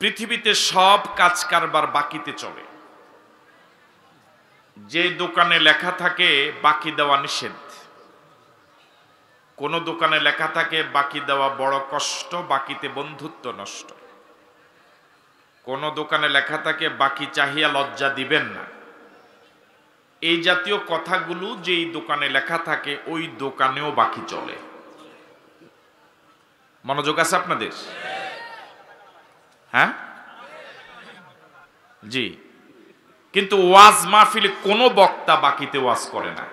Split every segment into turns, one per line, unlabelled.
পৃথিবীতে সব কাজ কারবার বাকিতে চলে। যে দোকানে লেখা থাকে বাকি দেওয়া নিষেধ, কোন দোকানে লেখা থাকে বাকি দেওয়া বড় কষ্ট, বাকিতে বন্ধুত্ব নষ্ট। কোন দোকানে লেখা থাকে বাকি চাহিয়া লজ্জা দিবেন না। এই জাতীয় কথাগুলো যেই দোকানে লেখা থাকে ওই দোকানেও বাকি চলে। মনোযোগ আছে আপনাদের? হ্যাঁ জি। কিন্তু ওয়াজ মাহফিলে কোনো বক্তা বাকিতে ওয়াজ করে না।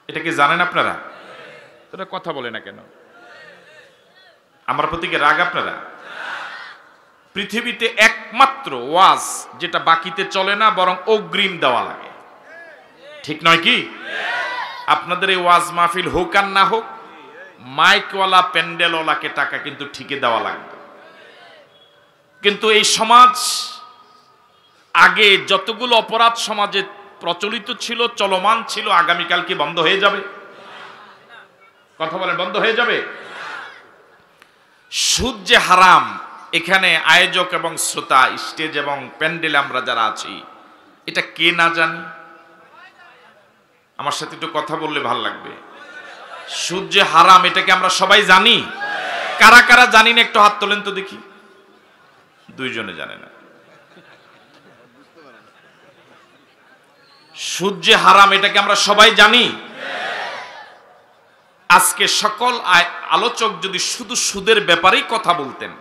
এটা কি জানেন আপনারা? এটা কথা বলে না কেন? আমার প্রতি কি রাগ আপনারা? পৃথিবীতে একমাত্র ওয়াজ যেটা বাকিতে চলে না, বরং অগ্রিম দেওয়া লাগে। ঠিক নয় কি? আপনাদের এই ওয়াজ মাহফিল হোক আর না হোক, মাইকওয়ালা প্যান্ডেলওয়ালাকে টাকা কিন্তু ঠিকই দেওয়া লাগবে। কিন্তু এই সমাজ আগে যতগুলো অপরাধ সমাজে প্রচলিত ছিল, চলমান ছিল, আগামীকাল কি বন্ধ হয়ে যাবে? কথা বলেন, বন্ধ হয়ে যাবে? সুদ যে হারাম, এখানে আয়োজক এবং শ্রোতা, স্টেজ এবং প্যান্ডেলে আমরা যারা আছি, এটা কে না জানি? আমার সাথে একটু কথা বললে ভালো লাগবে। সুদ যে হারাম এটাকে আমরা সবাই জানি। কারা কারা জানি না একটু হাত তোলেন তো দেখি। দুইজনে জানে না। সুদ যে হারাম এটাকে আমরা সবাই জানি। আজকে সকল আলোচক যদি শুধু সুদের ব্যাপারেই কথা বলতেন,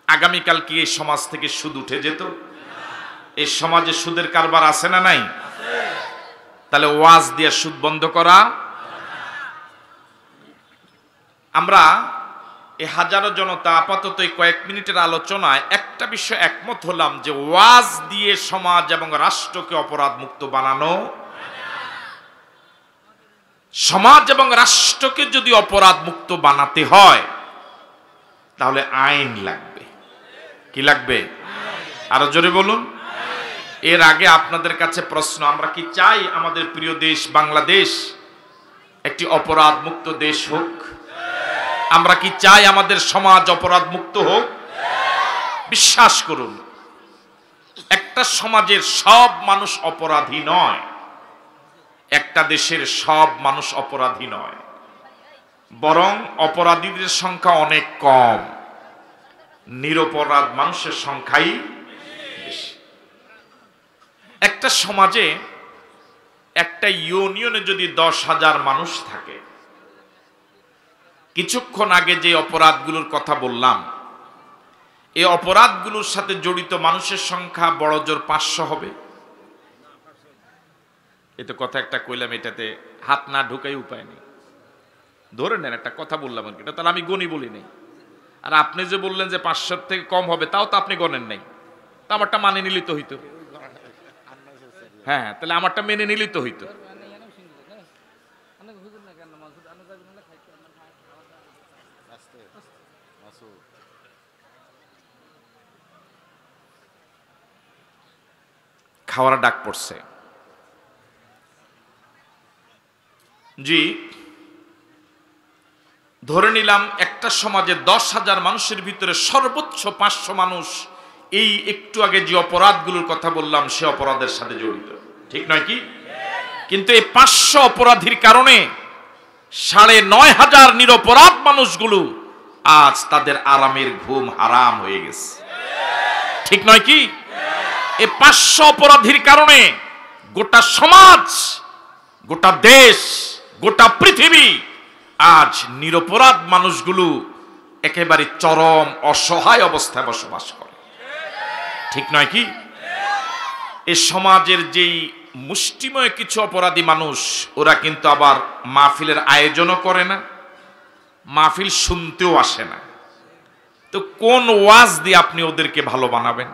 আগামীকাল কি এই সমাজ থেকে সুদ উঠে যেত? এই সমাজে সুদের কারবার আছে না নাই? তাহলে ওয়াজ দিয়ে সুদ বন্ধ করা। আমরা এই হাজারো জনতা আপাতত এই কয়েক মিনিটের আলোচনায় একটা বিষয় একমত হলাম যে ওয়াজ দিয়ে সমাজ এবং রাষ্ট্রকে অপরাধ মুক্ত বানানো। সমাজ এবং রাষ্ট্রকে যদি অপরাধ মুক্ত বানাতে হয় তাহলে আইন লাগবে। কি লাগবে? আরো জোরে বলুন। এর আগে আপনাদের কাছে প্রশ্ন, আমরা কি চাই আমাদের প্রিয় দেশ বাংলাদেশ একটি অপরাধ মুক্ত দেশ হোক? আমরা কি চাই আমাদের সমাজ অপরাধ মুক্ত হোক? বিশ্বাস করুন, একটা সমাজের সব মানুষ অপরাধী নয়, একটা দেশের সব মানুষ অপরাধী নয়, বরং অপরাধীদের সংখ্যা অনেক কম, নিরপরাধ মানুষের সংখ্যাই বেশি। একটা সমাজে, একটা ইউনিয়নে যদি 10,000 মানুষ থাকে, কিছুক্ষণ আগে যে অপরাধগুলোর কথা বললাম, এই অপরাধগুলোর সাথে জড়িত মানুষের সংখ্যা বড় জোর 500 হবে। এতে কথা একটা কইলাম, এটাতে হাত না ঢুকাই উপায় নেই। ধরে নেন একটা কথা বললাম, এটা তাহলে আমি গণি বলি নাই। আর আপনি যে বললেন যে 500 থেকে কম হবে, তাও তো আপনি গণেন নাই। তা আমারটা মানে নিলিত হইতো। হ্যাঁ, তাহলে আমারটা মেনে নিলিত হইতো। খাওয়ার ডাক পড়ছে। জি, ধরে নিলাম একটা সমাজে 10,000 মানুষের ভিতরে সর্বোচ্চ 500 মানুষ এই একটু আগে যে অপরাধগুলোর কথা বললাম সে অপরাধের সাথে জড়িত। ঠিক নয় কি? কিন্তু এই 500 অপরাধীর কারণে 9,500 নিরপরাধ মানুষগুলো আজ তাদের আরামের ঘুম হারাম হয়ে গেছে। ঠিক নয় কি? এই 500 অপরাধীর কারণে গোটা সমাজ, গোটা দেশ, গোটা পৃথিবী আজ নিরপরাধ মানুষগুলো একেবারে চরম অসহায় অবস্থায় বসবাস করে। ঠিক নয় কি? এই সমাজের যেই মুষ্টিময় কিছু অপরাধী মানুষ, ওরা কিন্তু আবার মাহফিলের আয়োজনও করে না, মাহফিল শুনতেও আসে না। তো কোন ওয়াজ দিয়ে আপনি ওদেরকে ভালো বানাবেন?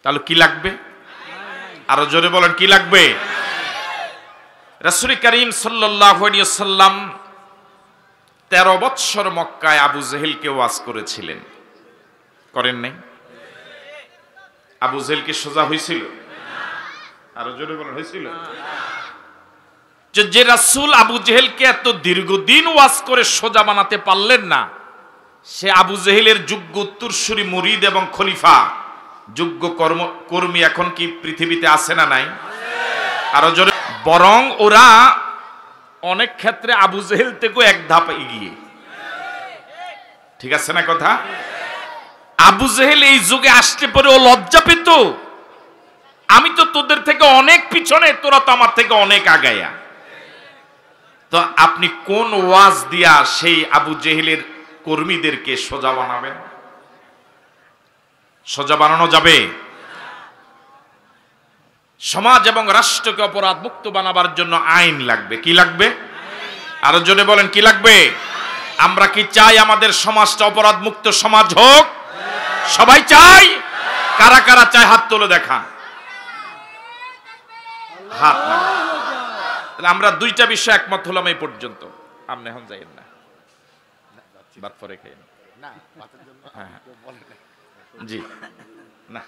তাহলে কি লাগবে? আরো জোরে বলেন, কি লাগবে? রাসূল করিম সাল্লাল্লাহু আলাইহি ওয়াসাল্লাম 13 বৎসর মক্কায় আবু জেহেলকে ওয়াজ করেছিলেন, করেন নাই? আবু জেহেল কি সোজা হয়েছিল? আরো জোরে বলেন, হয়েছিল? যে রাসূল আবু জেহেলকে এত দীর্ঘদিন ওয়াজ করে সোজা বানাতে পারলেন না, সে আবু জেহেলের যোগ্য উত্তরসূরি মুরিদ এবং খলিফা, যোগ্য কর্মী এখন কি পৃথিবীতে আছে না নাই? আরো জোরে বরং ওরা অনেক ক্ষেত্রে আবু জেহেল থেকেও এক ধাপ এগিয়ে। ঠিক আছে না কথা? আবু জেহেল এই যুগে আসতে পরে ও লজ্জা পেত, আমি তো তোদের থেকে অনেক পিছনে, তোরা তো আমার থেকে অনেক আগায়া। তো আপনি কোন ওয়াজ দিয়া সেই আবু জেহেলের কর্মীদেরকে সোজা বানাবেন? সোজা বানানো যাবে? সমাজ এবং রাষ্ট্রকে অপরাধ মুক্ত বানাবার জন্য আইন লাগবে। কি লাগবে? আরো জোরে বলেন, কি লাগবে? আমরা কি চাই আমাদের সমাজটা অপরাধ মুক্ত সমাজ হোক? সবাই চাই? কারা কারা চায় হাত তুলে দেখান। হাত না। আমরা দুইটা বিষয় একমত হলাম এই পর্যন্ত। আপনি এখন যাইেন না, বাদ পরে খাইন না। জি না,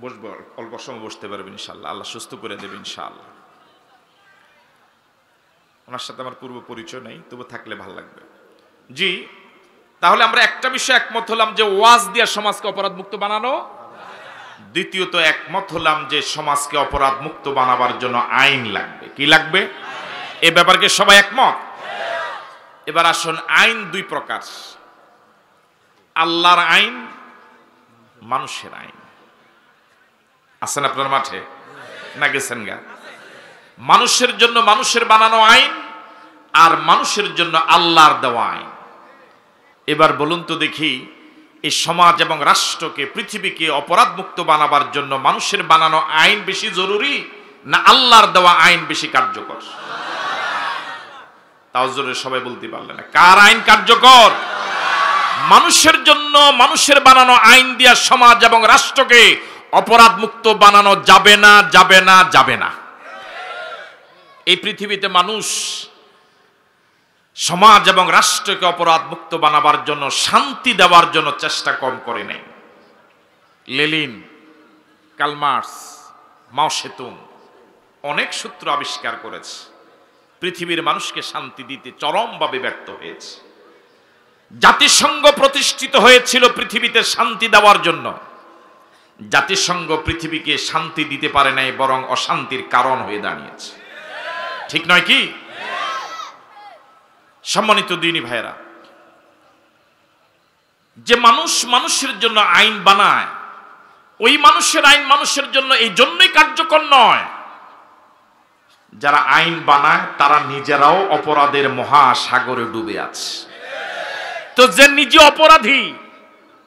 বসবো, অল্প সময় বসতে পারবেন ইনশাআল্লাহ, আল্লাহ সুস্থ করে দেবে ইনশাআল্লাহ। ওনার সাথে আমার পূর্ব পরিচয় নেই, তবু থাকলে ভালো লাগবে। জি, তাহলে আমরা একটা বিষয় একমত হলাম যে ওয়াজ দিয়া সমাজকে অপরাধ মুক্ত বানানো। দ্বিতীয়ত একমত হলাম যে সমাজকে অপরাধ মুক্ত বানাবার জন্য আইন লাগবে। কি লাগবে? এ ব্যাপারকে সবাই একমত? এবার আসুন, আইন দুই প্রকার, আল্লাহর আইন, মানুষের আইন। আছেন আপনার মাঠে না গেছেন গা? মানুষের জন্য মানুষের বানানো আইন, আর মানুষের জন্য আল্লাহর দেওয়া আইন। এবার বলুন তো দেখি, এই সমাজ এবং রাষ্ট্রকে, পৃথিবীকে অপরাধ মুক্ত বানাবার জন্য মানুষের বানানো আইন বেশি জরুরি না আল্লাহর দেওয়া আইন বেশি কার্যকর? তাও জোরে সবাই বলতে পারলেন না। কার আইন কার্যকর? মানুষের জন্য মানুষের বানানো আইন দিয়া সমাজ এবং রাষ্ট্রকে অপরাধ মুক্ত বানানো যাবে না, যাবে না, যাবে না। এই পৃথিবীতে মানুষ সমাজ এবং রাষ্ট্রকে অপরাধ মুক্ত বানাবার জন্য, শান্তি দেওয়ার জন্য চেষ্টা কম করে নেই। লেনিন, কার্ল মার্কস, মাও সেতুং অনেক সূত্র আবিষ্কার করেছে, পৃথিবীর মানুষকে শান্তি দিতে চরমভাবে ব্যর্থ হয়েছে। জাতিসংঘ প্রতিষ্ঠিত হয়েছিল পৃথিবীতে শান্তি দেওয়ার জন্য, জাতিসংঘ পৃথিবীকে শান্তি দিতে পারে নাই, বরং অশান্তির কারণ হয়ে দাঁড়িয়েছে। ঠিক নয় কি? সম্মানিত দিনী ভাইরা, যে মানুষ মানুষের জন্য আইন বানায়, ওই মানুষের আইন মানুষের জন্য এই জন্যই কার্যকর নয়। যারা আইন বানায় তারা নিজেরাও অপরাধের মহাসাগরে ডুবে আছে। তো যে নিজে অপরাধী,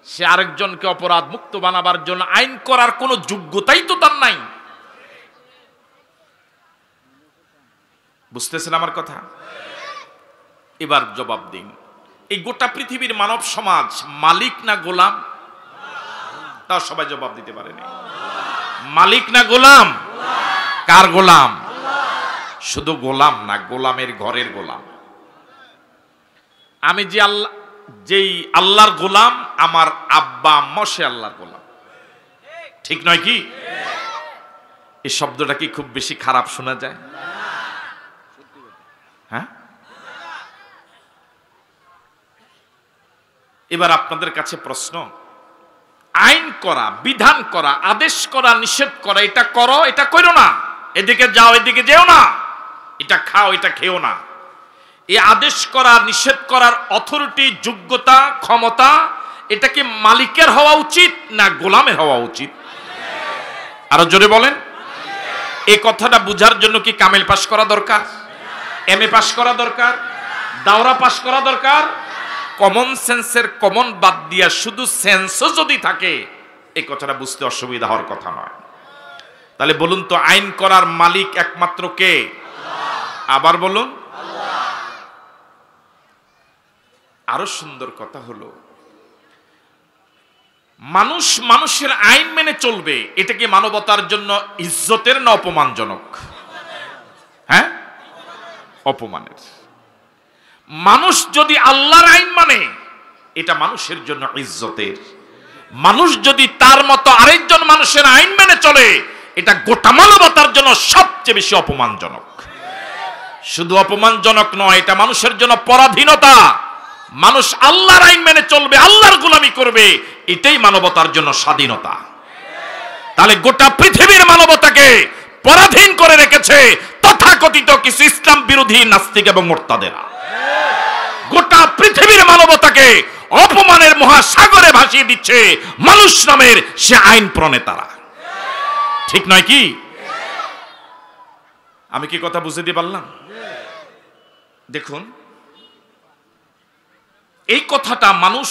সে আরেকজনকে অপরাধ মুক্ত বানাবার জন্য আইন করার কোনো যোগ্যতাই তো তার নাই। বুঝতেছেন আমার কথা? এবার জবাব দিন, এই গোটা পৃথিবীর মানব সমাজ মালিক না গোলাম? তাও সবাই জবাব দিতে পারেনি। মালিক না গোলাম? কার গোলাম? শুধু গোলাম না, গোলামের ঘরের গোলাম। আমি যে যেই আল্লাহর গোলাম, আমার আব্বা আম্মা সে আল্লাহর গোলাম। ঠিক নয় কি? এই শব্দটা কি খুব বেশি খারাপ শোনা যায়? হ্যাঁ? এবার আপনাদের কাছে প্রশ্ন, আইন করা, বিধান করা, আদেশ করা, নিষেধ করা, এটা করো, এটা করো না, এদিকে যাও, এদিকে যেও না, এটা খাও, এটা খেও না, এই আদেশ করা, নিষেধ করার অথরিটি, যোগ্যতা, ক্ষমতা, এটা কি মালিকের হওয়া উচিত না গোলামের হওয়া উচিত? আরো জোরে বলেন। এই কথাটা বুঝার জন্য কি কামেল পাস করা দরকার? এমএ পাস করা দরকার? দাওরা পাস করা দরকার? কমন সেন্সের কমন বাদ দিয়া শুধু সেন্সও যদি থাকে, এই কথাটা বুঝতে অসুবিধা হওয়ার কথা নয়। তাহলে বলুন তো, আইন করার মালিক একমাত্র কে? আবার বলুন। আরো সুন্দর কথা হলো, মানুষ মানুষের আইন মেনে চলবে, এটা কি মানবতার জন্য ইজ্জতের না অপমানজনক? হ্যাঁ, অপমানের। মানুষ যদি আল্লাহর আইন মানে, এটা মানুষের জন্য ইজ্জতের। মানুষ যদি তার মতো আরেকজন মানুষের আইন মেনে চলে, এটা গোটা মানবতার জন্য সবচেয়ে বেশি অপমানজনক। শুধু অপমানজনক নয়, এটা মানুষের জন্য পরাধীনতা, মানুষ আল্লাহর আইন মেনে চলবে, আল্লাহর গোলামি করবে, এটাই মানবতার জন্য স্বাধীনতা। তাহলে গোটা পৃথিবীর মানবতাকে পরাধীন করে রেখেছে তথাকথিত কিছু ইসলাম বিরোধী নাস্তিক এবং মুরতাদেরা। গোটা পৃথিবীর মানবতাকে অপমানের মহাসাগরে ভাসিয়ে দিচ্ছে মানুষ নামের সে আইন প্রণেতারা। ঠিক নয় কি? আমি কি কথা বুঝে দিয়ে পারলাম? দেখুন, এই কথাটা মানুষ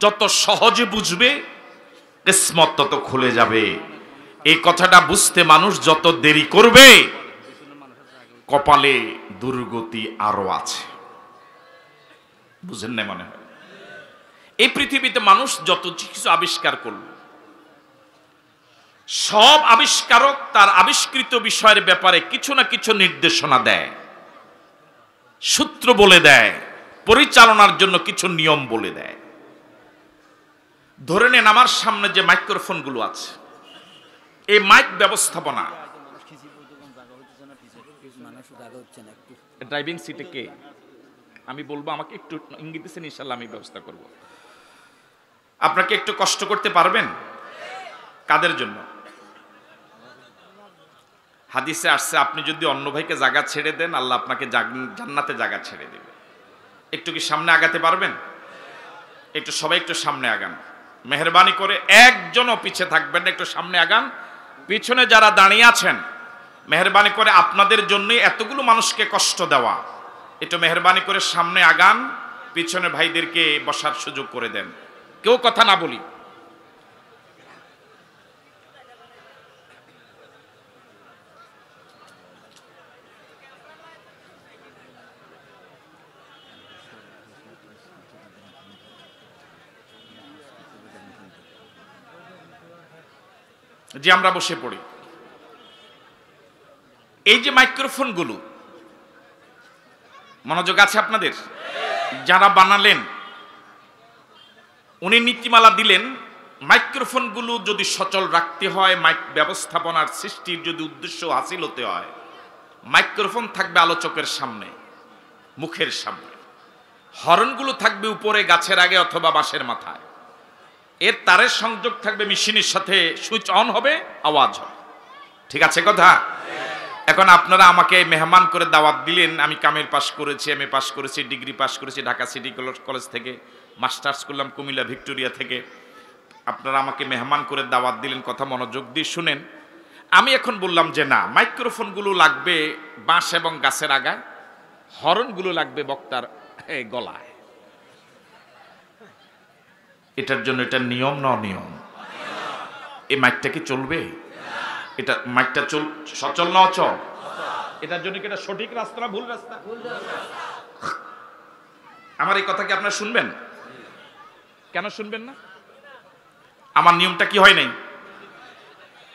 যত সহজে বুঝবে কিসমত তত খুলে যাবে। এই কথাটা বুঝতে মানুষ যত দেরি করবে কপালে দুর্গতি আরো আছে। বুঝেন না মনে হয়? এই পৃথিবীতে মানুষ যত কিছু আবিষ্কার করল, সব আবিষ্কারক তার আবিষ্কৃত বিষয়ের ব্যাপারে কিছু না কিছু নির্দেশনা দেয়, সূত্র বলে দেয়, পরিচালনার জন্য কিছু নিয়ম বলে দেয়। ধরে নেন আমার সামনে যে মাইক্রোফোনগুলো আছে, এই মাইক ব্যবস্থাপনা ড্রাইভিং সিটে কে? আমি বলবো আমাকে একটু ইঙ্গিত দিচ্ছেন, ইনশাল্লাহ আমি ব্যবস্থা করব। আপনাকে একটু কষ্ট করতে পারবেন? কাদের জন্য? হাদিসে আসছে আপনি যদি অন্য ভাইকে জায়গা ছেড়ে দেন আল্লাহ আপনাকে জান্নাতে জায়গা ছেড়ে দেবে। একটু কি সামনে আগাতে পারবেন? একটু সবাই একটু সামনে আগান মেহেরবানি করে, একজনও পিছে থাকবেন না, একটু সামনে আগান। পিছনে যারা দাঁড়িয়ে আছেন মেহেরবানি করে, আপনাদের জন্যই এতগুলো মানুষকে কষ্ট দেওয়া, একটু মেহেরবানি করে সামনে আগান, পিছনে ভাইদেরকে বসার সুযোগ করে দেন, কেউ কথা না বলি। যে আমরা বসে পড়ি, এই যে মাইক্রোফোনগুলো, মনোযোগ আছে আপনাদের? যারা বানালেন উনি নীতিমালা দিলেন, মাইক্রোফোনগুলো যদি সচল রাখতে হয়, মাইক ব্যবস্থাপনার সৃষ্টির যদি উদ্দেশ্য হাসিল হতে হয়, মাইক্রোফোন থাকবে আলোচকের সামনে, মুখের সামনে, হর্নগুলো থাকবে উপরে গাছের আগে অথবা বাঁশের মাথায়, এর তারের সংযোগ থাকবে মেশিনের সাথে, সুইচ অন হবে, আওয়াজ হবে। ঠিক আছে কথা? এখন আপনারা আমাকে মেহমান করে দাওয়াত দিলেন, আমি কামের পাস করেছি, এমএ পাস করেছি, ডিগ্রি পাস করেছি ঢাকা সিটি কলেজ থেকে, মাস্টার্স করলাম কুমিল্লা ভিক্টোরিয়া থেকে। আপনারা আমাকে মেহমান করে দাওয়াত দিলেন, কথা মনোযোগ দিয়ে শুনেন। আমি এখন বললাম যে না, মাইক্রোফোনগুলো লাগবে বাঁশ এবং গাছের আগায়, হর্নগুলো লাগবে বক্তার গলায়। এটার জন্য এটা নিয়ম না অনিয়ম? এই মাইকটা কি চলবে? এটা মাইকটা সচল না অচল? এটার জন্য কি এটা সঠিক রাস্তা না ভুল রাস্তা? আমার এই কথা কি আপনারা শুনবেন? কেন শুনবেন না? আমার নিয়মটা কি হয় নাই?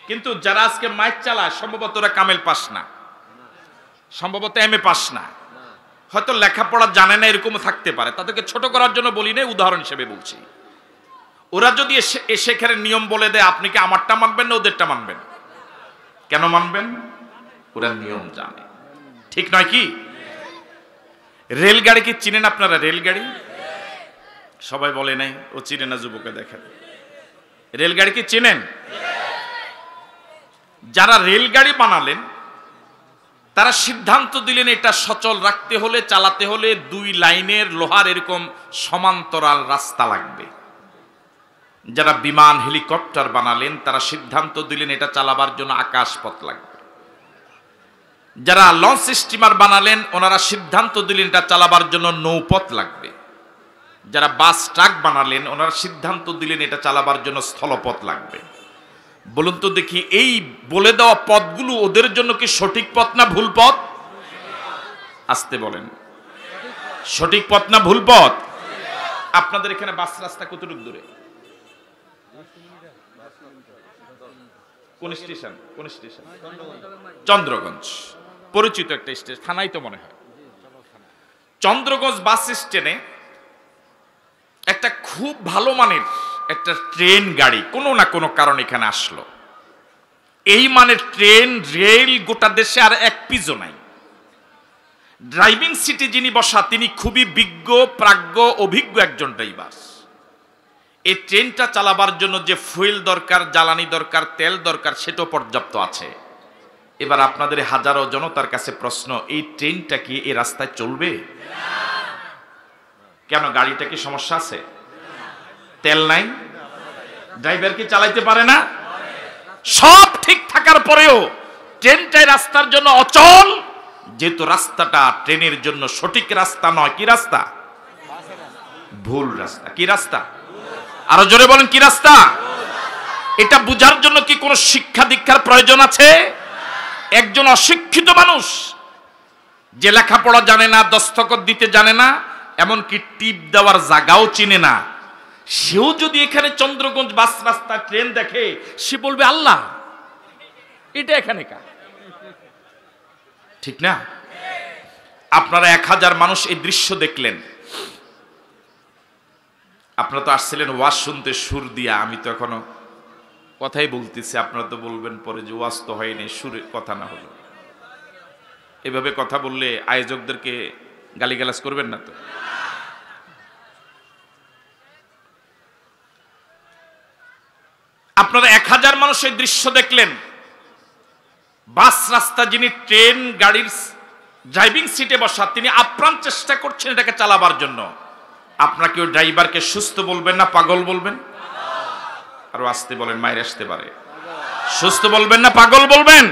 কিন্তু যারা আজকে মাইক চালায় সম্ভবত ওরা কামেল পাস না, সম্ভবত এমএ পাস না, হয়তো লেখাপড়া জানে না, এরকমও থাকতে পারে। তাদেরকে ছোট করার জন্য বলি না, উদাহরণ হিসেবে বলছি। ওরা যদি সেখানে নিয়ম বলে দেয়, আপনি কি আমারটা মানবেন না ওদেরটা মানবেন? কেন মানবেন? ওরা নিয়ম জানে। ঠিক নয় কি? রেলগাড়ি কি চিনেন আপনারা? রেলগাড়ি সবাই বলে নাই, ও চিনে না, যুবকে দেখেন। রেলগাড়ি কি চেনেন? যারা রেলগাড়ি বানালেন তারা সিদ্ধান্ত দিলেন এটা সচল রাখতে হলে, চালাতে হলে 2 লাইনের লোহার এরকম সমান্তরাল রাস্তা লাগবে। যারা বিমান হেলিকপ্টার বানালেন তারা সিদ্ধান্ত দিলেন এটা চালাবার জন্য আকাশপথ লাগবে। যারা লঞ্চ স্টিমার বানালেন ওনারা সিদ্ধান্ত দিলেন এটা চালাবার জন্য নৌপথ লাগবে। যারা বাস ট্রাক বানালেন ওনারা সিদ্ধান্ত দিলেন এটা চালাবার জন্য স্থলপথ লাগবে। বলুন তো দেখি, এই বলে দেওয়া পথগুলো ওদের জন্য কি সঠিক পথ না ভুল পথ? আসতে বলেন, সঠিক পথ না ভুল পথ? আপনাদের এখানে বাস রাস্তা কতটুকু দূরে? কোন স্টেশন? কোন স্টেশন? চন্দ্রগঞ্জ, পরিচিত একটা স্টেশন, থানাই তো মনে হয়। চন্দ্রগঞ্জ বাস স্ট্যান্ডে একটা খুব ভালো মানের একটা ট্রেন গাড়ি কোনো না কোনো কারণে এখানে আসলো। এই মানের ট্রেন রেল গোটা দেশে আর এক পিসও নাই। ড্রাইভিং সিটে যিনি বসা তিনি খুবই বিজ্ঞ, প্রাজ্ঞ, অভিজ্ঞ একজন ড্রাইভার। এই ট্রেনটা চালাবার জন্য যে ফুয়েল দরকার, জ্বালানি দরকার, তেল দরকার, সেটাও পর্যাপ্ত আছে। এবার আপনাদের হাজারো জনতার কাছে প্রশ্ন, এই ট্রেনটা কি এই রাস্তায় চলবে? কেন, গাড়িটা কি সমস্যা আছে? তেল নাই? ড্রাইভার কি চালাইতে পারে না? সব ঠিক থাকার পরেও ট্রেনটাই রাস্তার জন্য অচল, যেহেতু রাস্তাটা ট্রেনের জন্য সঠিক রাস্তা নয়। কি রাস্তা? ভুল রাস্তা। কি রাস্তা? আরো জোরে বলেন, কি রাস্তা? এটা বুঝার জন্য কি কোনো শিক্ষা দীক্ষার প্রয়োজন আছে? একজন অশিক্ষিত মানুষ যে লেখাপড়া জানে না, দস্তখত দিতে জানে না, এমনকি টিপ দেওয়ার জায়গাও চিনে না, সেও যদি এখানে চন্দ্রগঞ্জ বাস রাস্তা ট্রেন দেখে, সে বলবে আল্লাহ এটা এখানে কা। ঠিক না? আপনারা 1000 মানুষ এই দৃশ্য দেখলেন। আপনারা তো আসছিলেন ওয়াজ শুনতে সুর দিয়া, আমি তো এখনো কথাই বলতেছি। আপনারা তো বলবেন পরে যে ওয়াজ তো হয়নি, সুরে কথা না হলো। এভাবে কথা বললে আয়োজকদেরকে গালিগালাজ করবেন না তো? আপনারা 1000 মানুষ এই দৃশ্য দেখলেন। বাস রাস্তা যিনি ট্রেন গাড়ির ড্রাইভিং সিটে বসা, তিনি আপ্রাণ চেষ্টা করছেন এটাকে চালাবার জন্য। আপনারা কেউ ড্রাইভারকে সুস্থ বলবেন না পাগল বলবেন? আরো আসতে বলেন, মায়ের আসতে পারে। সুস্থ বলবেন না পাগল বলবেন?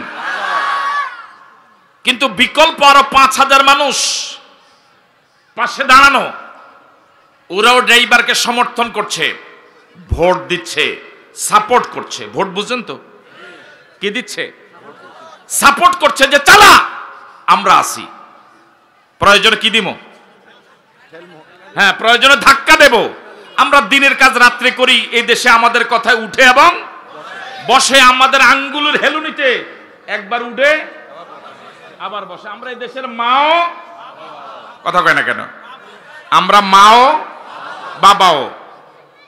কিন্তু বিকল্প আরো 5000 মানুষ পাশে দাঁড়ানো, ওরাও ড্রাইভারকে সমর্থন করছে, ভোট দিচ্ছে, সাপোর্ট করছে। ভোট বুঝেন তো? কি দিচ্ছে? সাপোর্ট করছে যে চালা, আমরা আসি, প্রয়োজনে কি দিব? হ্যাঁ, প্রয়োজনে ধাক্কা দেব। আমরা দিনের কাজ রাত্রে করি, এই দেশে আমাদের কথায় উঠে এবং বসে। আমাদের আঙ্গুলের হেলুনিতে একবার উঠে আবার বসে। আমরা এই দেশের মাও, কথা কয় না কেন, আমরা মাও বাবাও,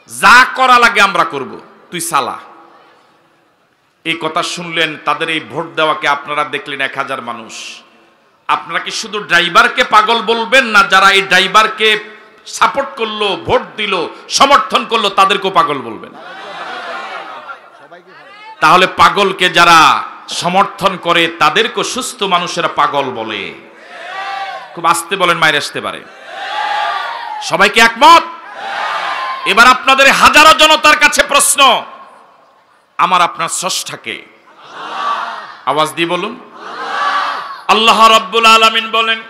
যা করা লাগে আমরা করব, তুই সালা। এই কথা শুনলেন, তাদের এই ভোট দেওয়াকে আপনারা দেখলেন 1000 মানুষ। আপনারা কি শুধু ড্রাইভারকে পাগল বলবেন, না যারা এই ড্রাইভারকে সাপোর্ট করলো, ভোট দিল, সমর্থন করলো, তাদেরকেও পাগল বলবেন? তাহলে পাগলকে যারা সমর্থন করে তাদেরকে সুস্থ মানুষেরা পাগল বলে। খুব আস্তে বলেন, মায়ের আসতে পারে। সবাইকে একমত? এবার আপনাদের হাজারো জনতার কাছে প্রশ্ন, আমার আপনার স্রষ্টাকে? আওয়াজ দিয়ে বলুন। আল্লাহ রাব্বুল আলামিন বলেন,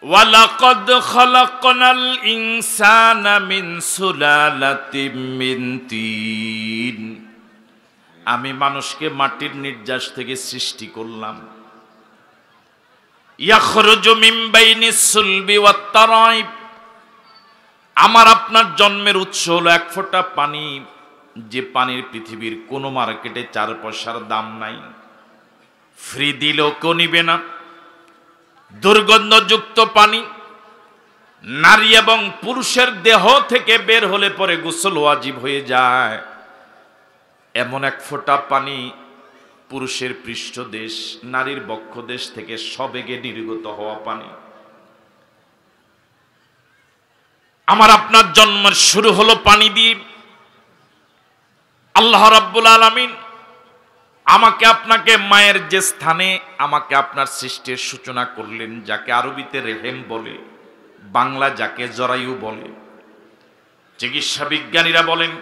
ওয়ালাকাদ খালাকনাল ইনসানা মিন সুলালাতিম মিন তিন। আমি মানুষকে মাটির নির্যাস থেকে সৃষ্টি করলাম। ইয়াখরুজু মিন বাইনিস সুলবি ওয়াত তারাইব। আমার আপনার জন্মের উৎস হলো এক ফোঁটা পানি, যে পানির পৃথিবীর কোন মার্কেটে 4 পয়সার দাম নাই। ফ্রি দিলেও কেউ নিবে না। দুর্গন্ধযুক্ত পানি, নারী এবং পুরুষের দেহ থেকে বের হলে পরে গোসল ওয়াজিব হয়ে যায়। এমন এক ফোঁটা পানি পুরুষের পৃষ্ঠদেশ, নারীর বক্ষদেশ থেকে সবেগে নির্গত হওয়া পানি। আমার আপনার জন্মের শুরু হলো পানি দিয়ে। আল্লাহ রাব্বুল আলামিন আমাকে আপনাকে মায়ের যে স্থানে আমাকে আপনার সৃষ্টির সূচনা করলেন, যাকে আরবিতে রেহেম বলে, বাংলা যাকে জরায়ু বলে, চিকিৎসা বিজ্ঞানীরা বলেন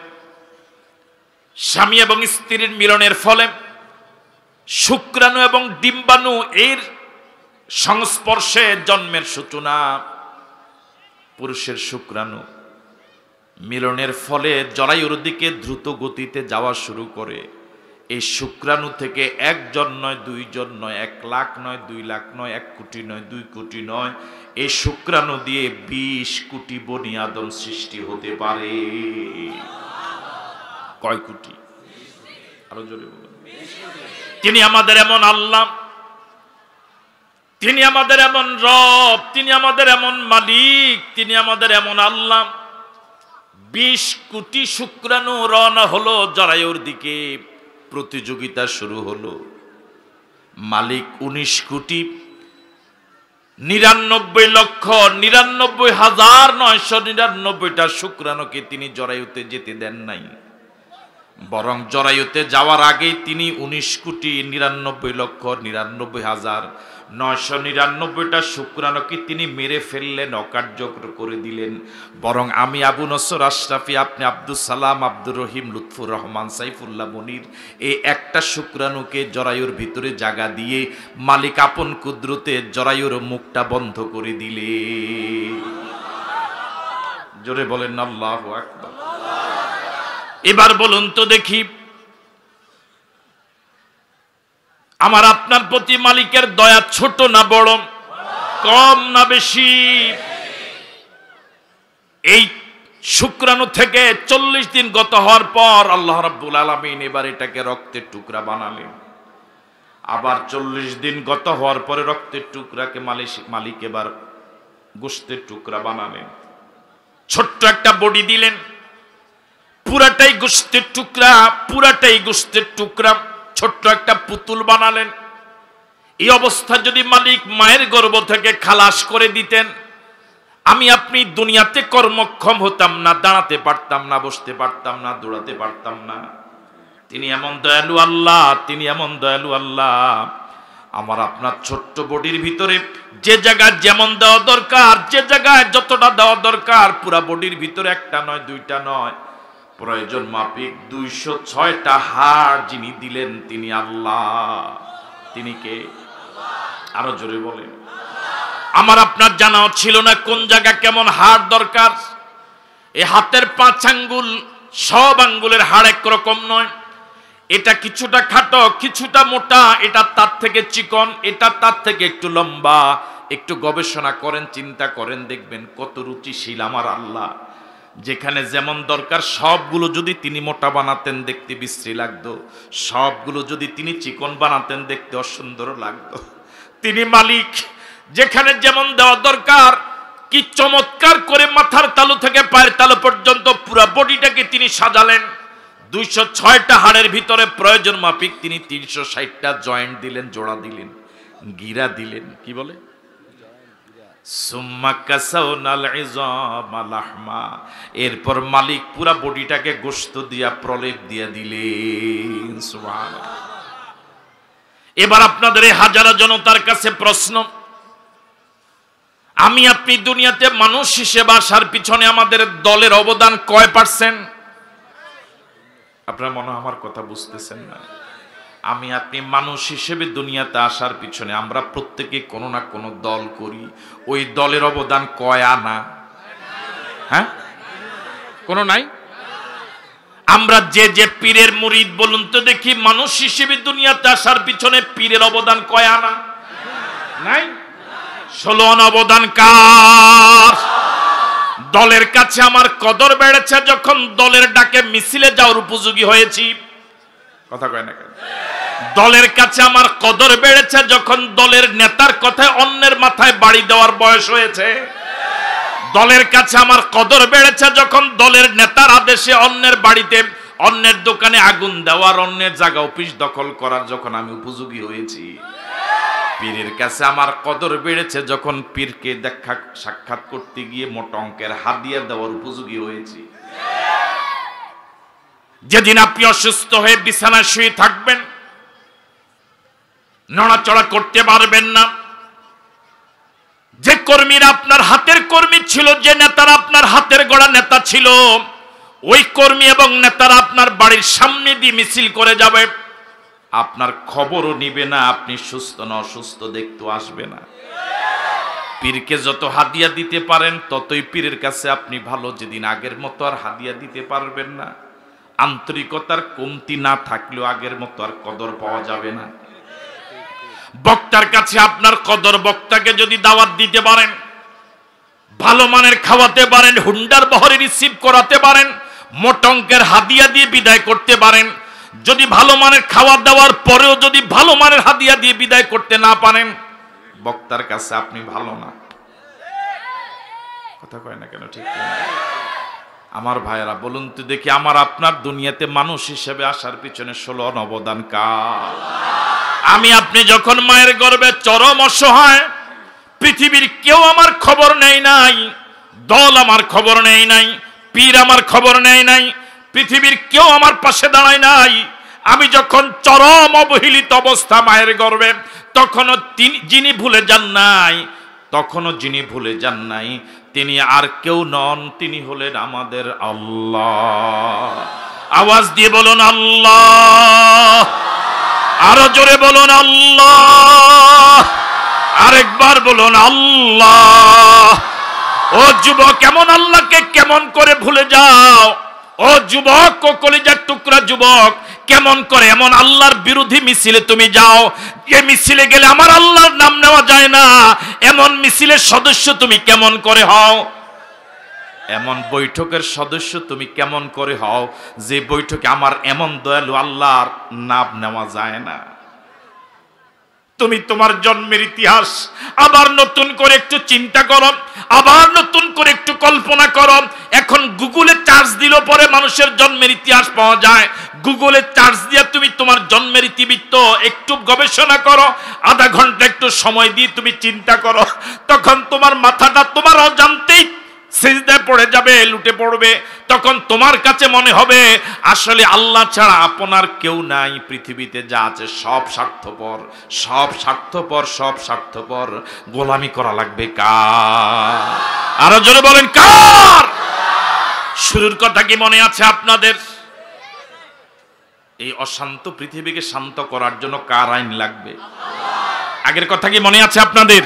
স্বামী এবং স্ত্রীর মিলনের ফলে শুক্রাণু এবং ডিম্বাণু এর সংস্পর্শে জন্মের সূচনা। পুরুষের শুক্রাণু মিলনের ফলে জরায়ুর দিকে দ্রুত গতিতে যাওয়া শুরু করে। এই শুক্রাণু থেকে 1 জন নয়, 2 জন নয়, 1 লাখ নয়, 2 লাখ নয়, 1 কোটি নয়, 2 কোটি নয়, এই শুক্রাণু দিয়ে 20 কোটি বনি আদম সৃষ্টি হতে পারে। কয় কোটি? আরো জোরে বলুন। তিনি আমাদের এমন আল্লাহ, তিনি আমাদের এমন রব, তিনি আমাদের এমন মালিক, তিনি আমাদের এমন আল্লাহ। 20 কোটি শুক্রাণু রওনা হলো জরায়ুর দিকে, প্রতিযোগিতা শুরু হলো। মালিক 19 কোটি, 99,99,999টা শুক্রাণুকে তিনি জরায়ুতে যেতে দেন নাই, বরং জরায়ুতে যাওয়ার আগেই তিনি 19,99,99,999টা শুক্রাণুকে তিনি মেরে ফেললেন, অকার্যকর করে দিলেন। বরং আমি আবু নসর আশরাফি, আপনি আব্দুল সালাম, আব্দুর রহিম, লুৎফুর রহমান, সাইফুল্লাহ মনির, এই একটা শুক্রাণুকে জরায়ুর ভিতরে জায়গা দিয়ে মালিক আপন কুদরতে জরায়ুর মুখটা বন্ধ করে দিলে। জোরে বলেন আল্লাহু আকবার। এবার বলুন তো দেখি, আমার আপনার প্রতি মালিকের দয়া ছোট না বড়, কম না বেশি? এই শুক্রাণু থেকে 40 দিন গত হওয়ার পর আল্লাহ রাব্বুল আলামিন এবার এটাকে রক্তের টুকরা বানালেন। আবার 40 দিন গত হওয়ার পরে রক্তের টুকরাকে মালিক এবার গোশতের টুকরা বানালেন। ছোট্ট একটা বডি দিলেন, পুরাটাই গোশতের টুকরা, পুরাটাই গোশতের টুকরা, ছোট্ট একটা পুতুল বানালেন। এই অবস্থা যদি মালিক মায়ের গর্ভ থেকে খালাস করে দিতেন, আমি আপনি দুনিয়াতে কর্মক্ষম হতাম না, দাঁড়াতে পারতাম না, বসতে পারতাম না, দৌড়াতে পারতাম না। তিনি এমন দয়ালু আল্লাহ, তিনি এমন দয়ালু আল্লাহ, আমার আপনার ছোট্ট বডির ভিতরে যে জায়গায় যেমন দেওয়া দরকার, যে জায়গায় যতটা দেওয়া দরকার, পুরা বডির ভিতরে একটা নয়, দুইটা নয়, প্রয়োজন মাফিক 206টা হাড় যিনি দিলেন তিনি আল্লাহ। তিনি কে? আরো জোরে বলেন। আমার আপনার জানাও ছিল না কোন জায়গায় কেমন হাড় দরকার। এই হাতের 5 আঙ্গুল, সব আঙ্গুলের হাড় একরকম নয়। এটা কিছুটা খাটো, কিছুটা মোটা, এটা তার থেকে চিকন, এটা তার থেকে একটু লম্বা। একটু গবেষণা করেন, চিন্তা করেন, দেখবেন কত রুচিশীল আমার আল্লাহ। যেখানে যেমন দরকার সবগুলো যদি তিনি মোটা বানাতেন দেখতে বিশ্রী লাগতো, সবগুলো যদি তিনি চিকন বানাতেন দেখতে অসুন্দর লাগতো। তিনি মালিক, যেখানে যেমন দেওয়া দরকার কি চমৎকার করে মাথার তালু থেকে পায়ের তালু পর্যন্ত পুরো বডিটাকে তিনি সাজালেন। 206টা হাড়ের ভিতরে প্রয়োজন মাফিক তিনি 360টা জয়েন্ট দিলেন, জোড়া দিলেন, গিরা দিলেন। কি বলে? এরপর মালিক পুরা বডিটাকে গোশত দিয়া প্রলেপ দিয়া দিলেন। সুবহানাল্লাহ। এবার আপনাদের এই হাজারো জনতার কাছে প্রশ্ন, আমি আপনি দুনিয়াতে মানুষ হিসেবে আসার পিছনে আমাদের দলের অবদান কয় %? আপনারা মনে হয় আমার কথা বুঝতেছেন না। আমি আপনি মানুষ হিসেবে দুনিয়াতে আসার পিছনে আমরা প্রত্যেকে কোনো না কোনো দল করি। ওই দলের অবদান কয় আনা? হ্যাঁ, কোনো নাই? আমরা যে যে পীরের মুরিদ বলুন তো দেখি, মানুষ হিসেবে দুনিয়াতে আসার পিছনে পীরের অবদান কয় আনা? নাই। 16 আনা অবদান কার? দলের কাছে আমার কদর বেড়েছে যখন দলের ডাকে মিছিলে যাওয়ার উপযোগী হয়েছি। কথা কয় না কেন? দলের কাছে আমার কদর বেড়েছে যখন দলের নেতার কথায় অন্যের মাথায় বাড়ি দেওয়ার বয়স হয়েছে। দলের কাছে আমার কদর বেড়েছে যখন দলের নেতার আদেশে অন্যের বাড়িতে, অন্যের দোকানে আগুন দেওয়ার, অন্যের জায়গা অফিস দখল করার যখন আমি উপযোগী হয়েছি। পীরের কাছে আমার কদর বেড়েছে যখন পীরকে দেখা সাক্ষাৎ করতে গিয়ে মোটা অঙ্কের হাদিয়া দেওয়ার উপযোগী হয়েছি। যেদিন আপনি অসুস্থ হয়ে বিছানায় শুয়ে থাকবেন, নড়াচড়া করতে পারবেন না, যে কর্মীরা আপনার হাতের কর্মী ছিল, যে নেতারা আপনার হাতের গড়া নেতা ছিল, ওই কর্মী এবং নেতারা আপনার বাড়ির সামনে দিয়ে মিছিল করে যাবে, আপনার খবরও নিবে না, আপনি সুস্থ না অসুস্থ দেখতেও আসবে না। পীরকে যত হাদিয়া দিতে পারেন ততই পীরের কাছে আপনি ভালো। যেদিন আগের মতো আর হাদিয়া দিতে পারবেন না, আন্তরিকতার কমতি না থাকলেও আগের মতো আর কদর পাওয়া যাবে না। বক্তার কাছে আপনার কদর, বক্তাকে যদি দাওয়াত দিতে পারেন, ভালো মানের খাওয়াতে পারেন, হুন্ডার বহরে রিসিভ করাতে পারেন, মোটা অঙ্কের হাদিয়া দিয়ে বিদায় করতে পারেন, যদি ভালো মানের খাওয়া দাওয়ার পরেও যদি ভালো মানের হাদিয়া দিয়ে বিদায় করতে না পারেন, বক্তার কাছে আপনি ভালো না। কথা কয় না কেন? ঠিক আমার ভাইয়েরা বলুন তো দেখি, আমার আপনার দুনিয়াতে মানুষ হিসেবে আসার পিছনে 16 অবদান কার? আমি আপনি যখন মায়ের গর্ভে চরম অসহায়, পৃথিবীর কেউ আমার খবর নেয় নাই, দল আমার খবর নেয় নাই, পীর আমার খবর নেয় নাই, পৃথিবীর কেউ আমার পাশে দাঁড়ায় নাই। আমি যখন চরম অবহেলিত অবস্থা মায়ের গর্ভে, তখনও যিনি ভুলে যান নাই তিনি আর কেউ নন, তিনি হলেন আমাদের আল্লাহ। আওয়াজ দিয়ে বলুন আল্লাহ, আরো জোরে বলুন আল্লাহ, আরেকবার বলুন আল্লাহ। ও যুবক, এমন আল্লাহকে কেমন করে ভুলে যাও? ও যুবক, ও কলিজার টুকরা যুবক, কেমন করে এমন আল্লাহর বিরোধী মিছিলে তুমি যাও? যে মিছিলে গেলে আমার আল্লাহর নাম নেওয়া যায় না, এমন মিছিলের সদস্য তুমি কেমন করে হও? এমন বৈঠকের সদস্য তুমি কেমন করে হও যে বৈঠকে আমার এমন দয়ালু আল্লাহর নাম নেওয়া যায় না? তুমি তোমার জন্মের ইতিহাস আবার নতুন করে একটু চিন্তা করো, আবার নতুন করে একটু কল্পনা করো। এখন গুগলে চার্জ দিলে পরে মানুষের জন্মের ইতিহাস পাওয়া যায়। গুগলে চার্জ দিয়ে তুমি তোমার জন্মের ইতিবৃত্ত একটু গবেষণা করো, আধা ঘন্টা একটু সময় দিয়ে তুমি চিন্তা করো, তখন তোমার মাথাটা তোমার অজান্তেই সিজদায় পড়ে যাবে, লুটে পড়বে। তখন তোমার কাছে মনে হবে আসলে আল্লাহ ছাড়া আপনার কেউ নাই পৃথিবীতে, যা আছে সব স্বার্থপর, সব স্বার্থপর, সব স্বার্থপর। গোলামি করা লাগবে কার? আরো জোরে বলেন কার? শুরুর কথা কি মনে আছে আপনাদের? এই অশান্ত পৃথিবীকে শান্ত করার জন্য কার আইন লাগবে? আগের কথা কি মনে আছে আপনাদের?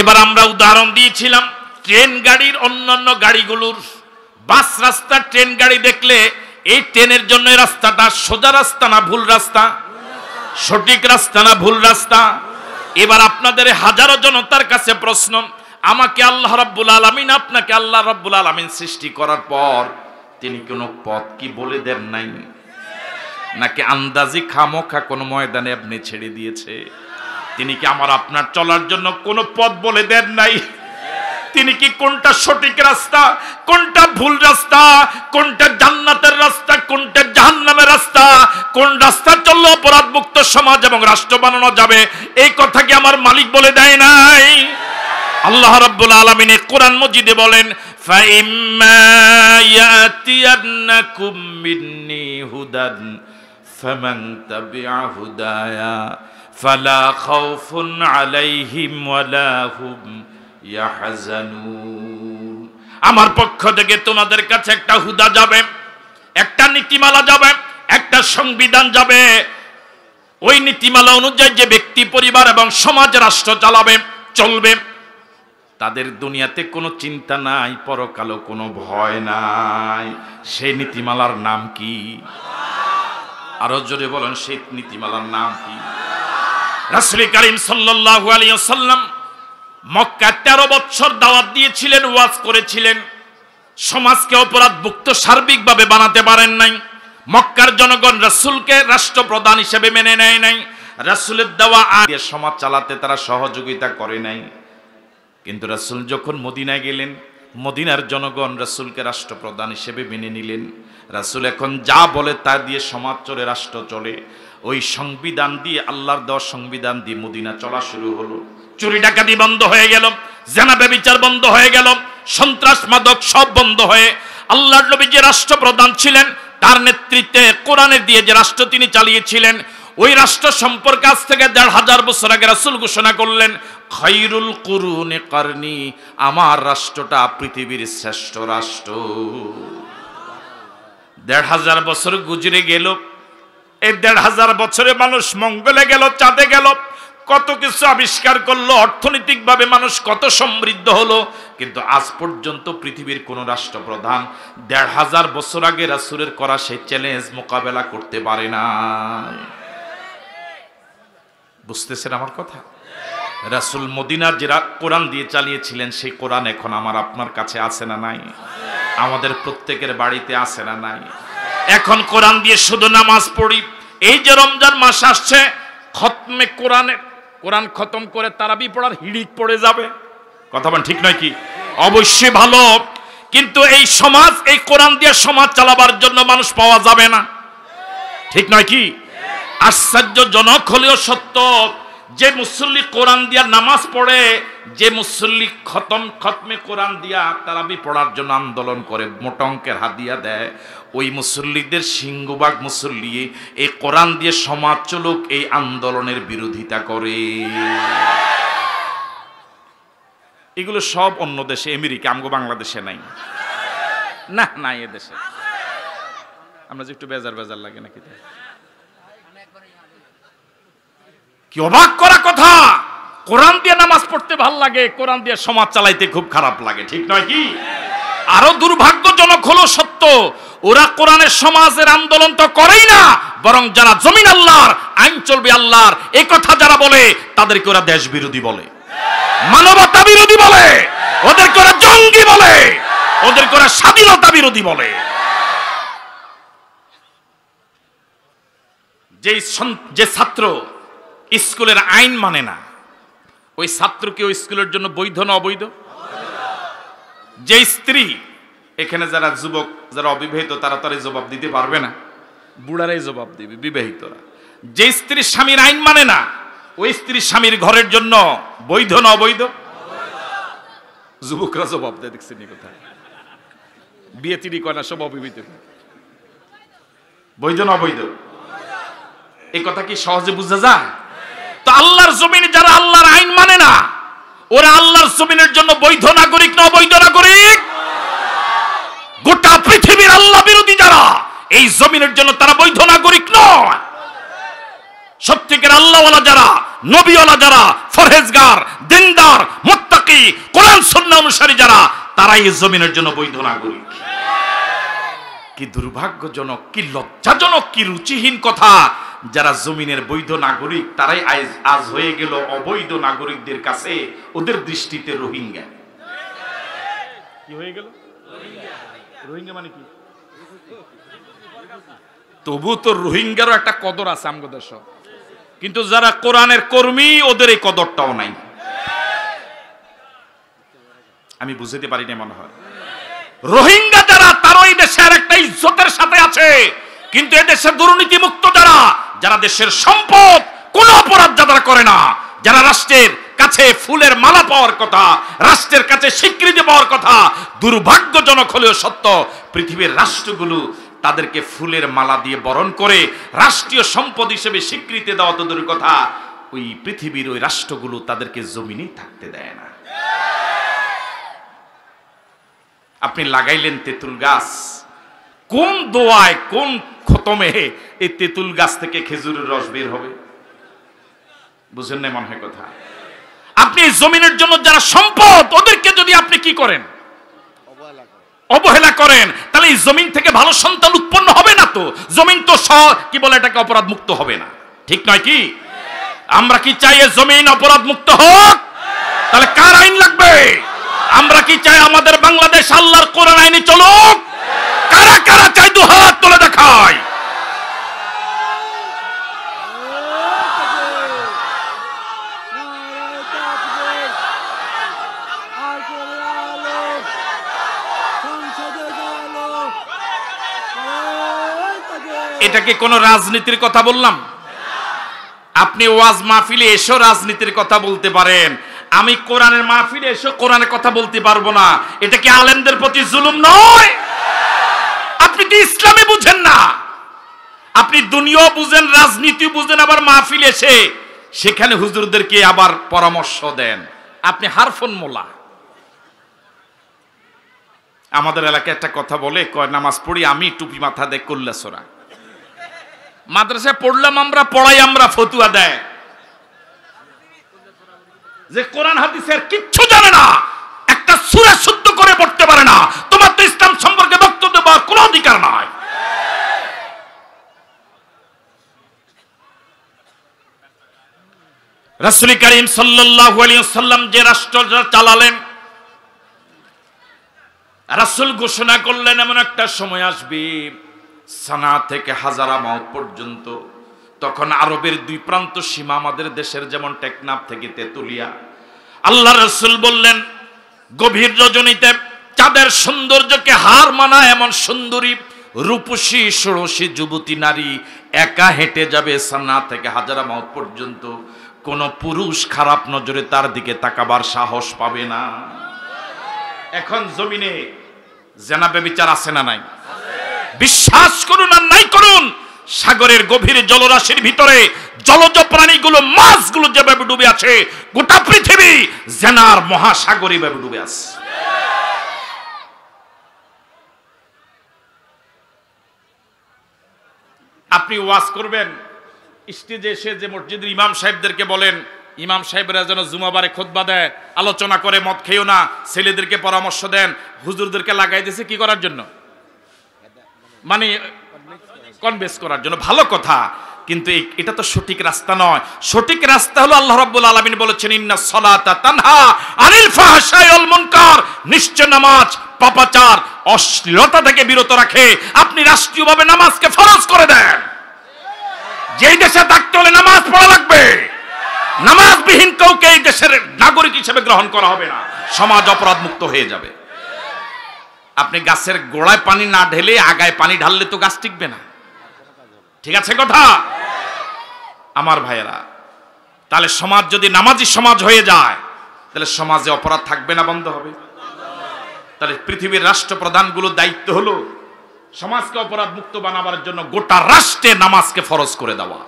এবার আমরা উদাহরণ দিয়েছিলাম ট্রেন গাড়ির, অন্যান্য গাড়িগুলোর। বাস রাস্তা, ট্রেন গাড়ি দেখলে এই ট্রেনের জন্য রাস্তাটা সোজা রাস্তা না ভুল রাস্তা? সঠিক রাস্তা না ভুল রাস্তা? এবার আপনাদের হাজারো জনতার কাছে প্রশ্ন, আমাকে আল্লাহ রাব্বুল আলামিন, আপনাকে আল্লাহ রাব্বুল আলামিন সৃষ্টি করার পর তিনি কোনো পথ কি বলে দেন নাই? নাকি আন্দাজি খামোখা কোনো ময়দানে আপনি ছেড়ে দিয়েছে? তিনি কি আমার আপনার চলার জন্য কোনো পথ বলে দেন নাই? তিনি কি কোনটা সঠিক রাস্তা, কোনটা ভুল রাস্তা, কোনটা জান্নাতের রাস্তা, কোনটা জাহান্নামের রাস্তা, কোন রাস্তা চললে অপরাধ মুক্ত সমাজ এবং রাষ্ট্র বানানো যাবে, এই কথা কি আমার মালিক বলে দেয় নাই? আল্লাহ রাব্বুল আলামিন কোরআন মজিদে বলেন, ফাইম্মা ইয়াতিয়ান্নাকুম মিন্নি হুদান ফামান তাবিআ হুদায়া ফালা খাউফুন আলাইহিম ওয়ালা হুম ইয়াহজানুন। আমার পক্ষ থেকে তোমাদের কাছে একটা হুদা যাবে, একটা নীতিমালা যাবে, একটা সংবিধান যাবে। ওই নীতিমালা অনুযায়ী যে ব্যক্তি, পরিবার এবং সমাজ, রাষ্ট্র চালাবে, চলবে, তাদের দুনিয়াতে কোনো চিন্তা নাই, পরকালও কোনো ভয় নাই। সেই নীতিমালার নাম কি? আরো জোরে বলেন, সেই নীতিমালার নাম কি? রাসূল করিম সাল্লাল্লাহু আলাইহি ওয়াসাল্লাম মক্কা 13 বছর দাওয়াত দিয়েছিলেন, ওয়াজ করেছিলেন, সমাজকে অপরাধ মুক্ত সার্বিকভাবে বানাতে পারেন নাই। মক্কার জনগণ রাসূলকে রাষ্ট্রপ্রধান হিসেবে মেনে নেয় নাই। রাসূলের দেওয়া আইন সমাজ চালাতে তারা সহযোগিতা করে নাই। কিন্তু রাসূল যখন মদিনায় গেলেন, মদিনার জনগণ রাসূলকে রাষ্ট্রপ্রধান হিসেবে মেনে নিলেন। রাসূল এখন যা বলে তা দিয়ে সমাজ চলে, রাষ্ট্র চলে। ওই সংবিধান দিয়ে, আল্লাহর দেওয়া সংবিধান দিয়ে মদিনা চলা শুরু হলো। চুরি ডাকাতি বন্ধ হয়ে গেল, জেনা ব্যভিচার বন্ধ হয়ে গেল, সন্ত্রাস মাদক সব বন্ধ হয়ে আল্লাহর নবী যে রাষ্ট্রপ্রধান ছিলেন, তার নেতৃত্বে কোরআনের দিয়ে যে রাষ্ট্র তিনি চালিয়েছিলেন, ওই রাষ্ট্র সম্পর্কে আজ থেকে ১৫০০ বছর আগে রাসূল ঘোষণা করলেন, খায়রুল কুরুনি কারনি, আমার রাষ্ট্রটা পৃথিবীর শ্রেষ্ঠ রাষ্ট্র। ১৫০০ বছর গুজরে গেল। এই ১৫০০ বছরে মানুষ মঙ্গলে গেল, চাঁদে গেল, কত কিছু আবিষ্কার করলো, অর্থনৈতিকভাবে মানুষ কত সমৃদ্ধ হলো, কিন্তু আজ পর্যন্ত পৃথিবীর কোন রাষ্ট্রপ্রধান ১৫০০ বছর আগে রাসূলের করা সেই চ্যালেঞ্জ মোকাবেলা করতে পারে না। বুঝতেছেন আমার কথা? রাসূল মদিনার যে কোরআন দিয়ে চালিয়েছিলেন, সেই কোরআন এখন আমার আপনার কাছে আছে না নাই? আমাদের প্রত্যেকের বাড়িতে আছে না নাই? এখন কোরআন দিয়ে শুধু নামাজ পড়ি। এই যে রমজান মাস আসছে, খতমে কোরআন খতম করে তারাবি পড়ার হিড়িক পড়ে যাবে। কথা বলেন ঠিক নয় কি? অবশ্যই ভালো, কিন্তু এই সমাজ, এই কোরআন দিয়ে সমাজ চালাবার জন্য মানুষ পাওয়া যাবে না। ঠিক নয় কি? আশ্চর্যজনক হলেও সত্য যে মুসল্লি কোরআন দিয়া নামাজ পড়ে, যে মুসল্লি খতমে কোরআন দিয়া তারাবি পড়ার জন্য আন্দোলন করে, মোটা অঙ্কের হাদিয়া দেয়, ওই মুসল্লিদের সিংহভাগ মুসল্লি এই কোরআন দিয়ে সমাজ চলুক এই আন্দোলনের বিরোধিতা করে। এগুলো সব অন্য দেশে, আমেরিকা, আমগো বাংলাদেশে নাই। না নাই এ দেশে। আমরা যে একটু বেজার বেজার লাগে নাকি? কি অবাক করা কথা! কোরআন দিয়ে নামাজ পড়তে ভাল লাগে, কোরআন দিয়ে সমাজ চালাইতে খুব খারাপ লাগে, ঠিক নয় কি? আরো দুর্ভাগ্যজনক হলো সত্য, ওরা কোরআনের সমাজের আন্দোলন তো করেই না, বরং যারা জমিন আল্লাহর, আইন চলবে আল্লাহর, এই কথা যারা বলে তাদেরকে ওরা দেশ বিরোধী বলে, মানবতা বিরোধী বলে, ওদেরকে ওরা জঙ্গি বলে, ওদেরকে ওরা স্বাধীনতা বিরোধী বলে। যে ছাত্র স্কুলের আইন মানে না, ওই ছাত্রকে ওই স্কুলের জন্য বৈধ না অবৈধ? যে স্ত্রী, এখানে যারা যুবক, যারা অবিবাহিত, তারা তার জবাব দিতে পারবে না, বুড়ারাই জবাব দিবে, বিবাহিতরা। যে স্ত্রী স্বামীর আইন মানে না, ওই স্ত্রী স্বামীর ঘরের জন্য বৈধ না অবৈধ? যুবকরা জবাব দেয়, দেখছেন এই কথা? বিয়ে তিরি কয় না, সব অবিবাহিত। বৈধ না অবৈধ? এই কথা কি সহজে বুঝা যায়? তো আল্লাহর জমিনে যারা আল্লাহর আইন মানে না, ওরা আল্লাহর জমিনের জন্য বৈধ নাগরিক না অবৈধ নাগরিক? গোটা পৃথিবীর আল্লাহ বিরোধী যারা, এই জমিনের জন্য তারা বৈধ নাগরিক নয়। সত্যিকার আল্লাহওয়ালা যারা, নবীওয়ালা যারা, ফরহেজগার, দিনদার, মুত্তাকি, কোরআন সুন্নাহ অনুসারী যারা, তারা এই জমিনের জন্য বৈধ নাগরিক। কি দুর্ভাগ্যজনক, কি লজ্জাজনক, কি রুচিহীন কথা! যারা জমিনের বৈধ নাগরিক তারাই আজ হয়ে গেল অবৈধ নাগরিকদের কাছে ওদের দৃষ্টিতে রোহিঙ্গা। কি হয়ে গেল? রোহিঙ্গা মানে কি? তবু তো রোহিঙ্গারও একটা কদর আছে আমগো দেশ, কিন্তু যারা কোরআনের কর্মী ওদের এই কদরটাও নাই। আমি বুঝতে পারি না, মনে হয় রোহিঙ্গা যারা, তারা এই দেশের একটা ইজ্জতের সাথে আছে, কিন্তু এদেশের দুর্নীতি মুক্ত যারা, যারা দেশের সম্পদ কোন অপরাধ যারা করে না, যারা রাষ্ট্রের কাছে ফুলের মালা পাওয়ার কথা, রাষ্ট্রের কাছে স্বীকৃতি পাওয়ার কথা, দুর্ভাগ্যজনক হলেও সত্য, পৃথিবীর রাষ্ট্রগুলো তাদেরকে ফুলের মালা দিয়ে বরণ করে রাষ্ট্রীয় সম্পদ হিসেবে স্বীকৃতি দেওয়া তো দূরের কথা, ওই পৃথিবীর ওই রাষ্ট্রগুলো তাদেরকে জমিনেই থাকতে দেয় না। আপনি লাগাইলেন তেঁতুল গাছ, কোন দোয়ায়, কোন খতমে এই তেঁতুল গাছ থেকে খেজুরের রস বের হবে? বুঝেন না মনে হয় কথা? আপনি জমিনের জন্য যারা সম্পদ, ওদেরকে যদি আপনি কি করেন? অবহেলা করেন, তাহলে এই জমিন থেকে ভালো সন্তান উৎপন্ন হবে না। তো জমিন তো কি বলে এটাকে, অপরাধ মুক্ত হবে না, ঠিক নয় কি? আমরা কি চাই জমিন অপরাধ মুক্ত হোক? তাহলে কার আইন লাগবে? আমরা কি চাই আমাদের বাংলাদেশ আল্লাহর কোরআন আইনে চলুক? কারা কারা চাই দু হাত তুলে দেখায়। এটা কি কোন রাজনীতির কথা বললাম? আপনি ওয়াজ মাহফিলে এসো রাজনীতির কথা বলতে পারেন, আমি কোরআনের মাহফিলে এসো কোরআনের কথা বলতে পারবো না। এটা কি আলেমদের প্রতি জুলুম নয়? আপনি তো ইসলামে বুঝেন না, আপনি দুনিয়া বুঝেন, রাজনীতি বুঝেন, আবার মাহফিলে এসে সেখানে হুজুরদেরকে আবার পরামর্শ দেন। আপনি হারফুন মোলা। আমাদের এলাকায় একটা কথা বলে, কয় নামাজ পড়ি আমি, টুপি মাথা দেয় কল্যাসরা। মাদ্রাসায় পড়লাম আমরা, পড়াই আমরা, ফতুয়া দেয় যে কোরআন হাদিসের কিচ্ছু জানে না, একটা সূরা শুদ্ধ করে পড়তে পারে না, তোমার তো ইসলাম সম্পর্কে বক্তব্য দেওয়ার কোনো অধিকার নাই। রাসূল করিম সাল্লাল্লাহু আলাইহি ওয়াসাল্লাম যে রাষ্ট্র চালালেন, রাসূল ঘোষণা করলেন এমন একটা সময় আসবে সানা থেকে হাজারা মাউত পর্যন্ত, তখন আরবের দুই প্রান্ত সীমা আমাদের দেশের যেমন টেকনাফ থেকে তেতুলিয়া। আল্লাহ রাসূল বললেন, গভীর রজনীতে চাঁদের সৌন্দর্যকে হার মানা এমন সুন্দরী রূপসী ষোড়শী যুবতী নারী একা হেঁটে যাবে সানা থেকে হাজারা মাউত পর্যন্ত। কোন পুরুষ খারাপ নজরে তার দিকে তাকাবার সাহস পাবে না। এখন জমিনে জেনা ব্যভিচার আছে না নাই? বিশ্বাস করুন আর নাই করুন, সাগরের গভীর জলরাশির ভিতরে জলজ প্রাণীগুলো, মাছগুলো যেভাবে ডুবে আছে, গোটা পৃথিবী জেনার মহাসাগরে ভাবে ডুবে আছে। আপনি ওয়াজ করবেন, স্টেজে এসে যে মসজিদের ইমাম সাহেবদেরকে বলেন, ইমাম সাহেবরা যেন জুমাবারে খুতবা দেয়, আলোচনা করে মদ খেয়েও না, ছেলেদেরকে পরামর্শ দেন, হুজুরদেরকে লাগাই দিয়েছে কি করার জন্য? মানে কনভিন্স করার জন্য। ভালো কথা, কিন্তু এটা তো সঠিক রাস্তা নয়। সঠিক রাস্তা হলো আল্লাহ রাব্বুল আলামিন বলেছেন, ইন্নাস সালাতা তানহা আনিল ফাহশাই ওয়াল মুনকার, নিশ্চয় নামাজ পাপাচার অশ্লীলতা থেকে বিরত রাখে। আপনি রাষ্ট্রীয়ভাবে নামাজকে ফরজ করে দেন। যেই দেশে থাকতে হলে নামাজ পড়া লাগবে, নামাজবিহীন কাউকে এই দেশের নাগরিক হিসেবে গ্রহণ করা হবে না, সমাজ অপরাধ মুক্ত হয়ে যাবে। আপনি গাছের গোড়ায় পানি না ঢেলে আগায় পানি ঢাললে তো গাছ টিকবে না। ঠিক আছে কথা আমার ভাইয়েরা? তাহলে সমাজ যদি নামাজি সমাজ হয়ে যায়, তাহলে সমাজে অপরাধ থাকবে না, বন্ধ হবে। তাহলে পৃথিবীর রাষ্ট্রপ্রধানগুলোর দায়িত্ব হলো সমাজকে অপরাধ মুক্ত বানাবার জন্য গোটা রাষ্ট্রে নামাজকে ফরজ করে দেওয়া।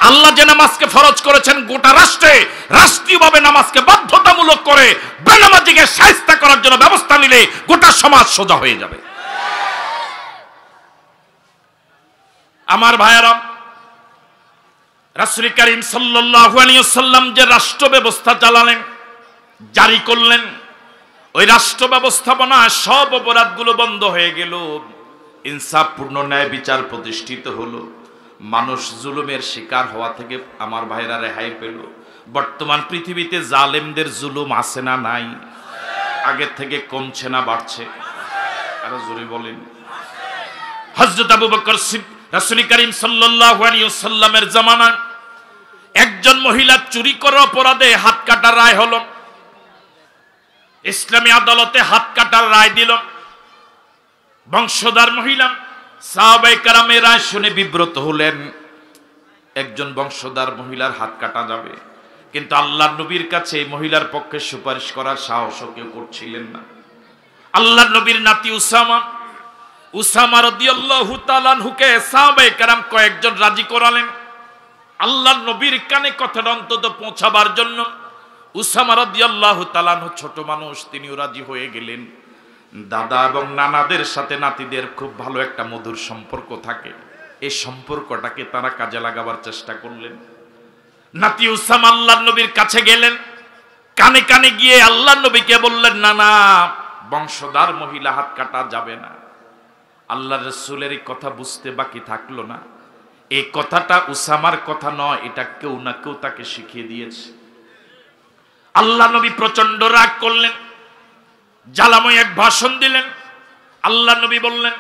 আল্লাহ যে নামাজকে ফরজ করেছেন গোটা রাষ্ট্রে, রাষ্ট্রীয়ভাবে নামাজকে বাধ্যতামূলক করে বেনামাজিকে শায়েস্তা করার জন্য ব্যবস্থা নিলে গোটা সমাজ সোজা হয়ে যাবে। আমার ভাইয়েরা, রাসূল করিম সাল্লাল্লাহু আলাইহি ওয়াসাল্লাম যে রাষ্ট্র ব্যবস্থা চালালেন, জারি করলেন, ওই রাষ্ট্র ব্যবস্থাপনায় সব অপরাধগুলো বন্ধ হয়ে গেল, ইনসাফপূর্ণ ন্যায় বিচার প্রতিষ্ঠিত হলো, মানুষ জুলুমের শিকার হওয়া থেকে আমার ভাইরা রেহাই পেল। বর্তমান পৃথিবীতে জালেমদের জুলুম আছে না নাই? আগের থেকে কমছে না বাড়ছে? আরো জোরে বলেন। হযরত আবু বকর রাসূল করিম সাল্লাল্লাহু আলাইহি ওয়াসাল্লামের জামানায় একজন মহিলা চুরি করার অপরাধে হাত কাটার রায় হলো। ইসলামী আদালতে হাত কাটার রায় দিল। বংশধর মহিলা সাহাবায়ে কেরামের রায় শুনে বিব্রত হলেন। একজন বংশধর মহিলার হাত কাটা যাবে, কিন্তু আল্লাহর নবীর কাছে এই মহিলার পক্ষে সুপারিশ করার সাহসও কেউ করছিলেন না। আল্লাহর নবীর নাতি উসামা রাদিয়াল্লাহু তাআলা আনহুকে সাহাবায়ে কেরাম কয়েকজন রাজি করালেন। আল্লাহর নবীর কানে কথাটা অন্তত পৌঁছাবার জন্য উসামা রাদিয়াল্লাহু তাআলা আনহু ছোট মানুষ, তিনিও রাজি হয়ে গেলেন। দাদা এবং নানাদের সাথে নাতিদের খুব ভালো একটা মধুর সম্পর্ক থাকে, এই সম্পর্কটাকে তারা কাজে লাগাবার চেষ্টা করলেন। নাতি উসামা আল্লাহর নবীর কাছে গেলেন, কানে কানে গিয়ে আল্লাহর নবীকে বললেন, না না, বংশধর মহিলা হাত কাটা যাবে না। আল্লাহর রাসূলের এই কথা বুঝতে বাকি থাকলো না। এই কথাটা উসামার কথা নয়, এটা কেউ না কেউ তাকে শিখিয়ে দিয়েছে। আল্লাহ নবী প্রচন্ড রাগ করলেন, জ্বালাময় এক ভাষণ দিলেন। আল্লাহ নবী বললেন,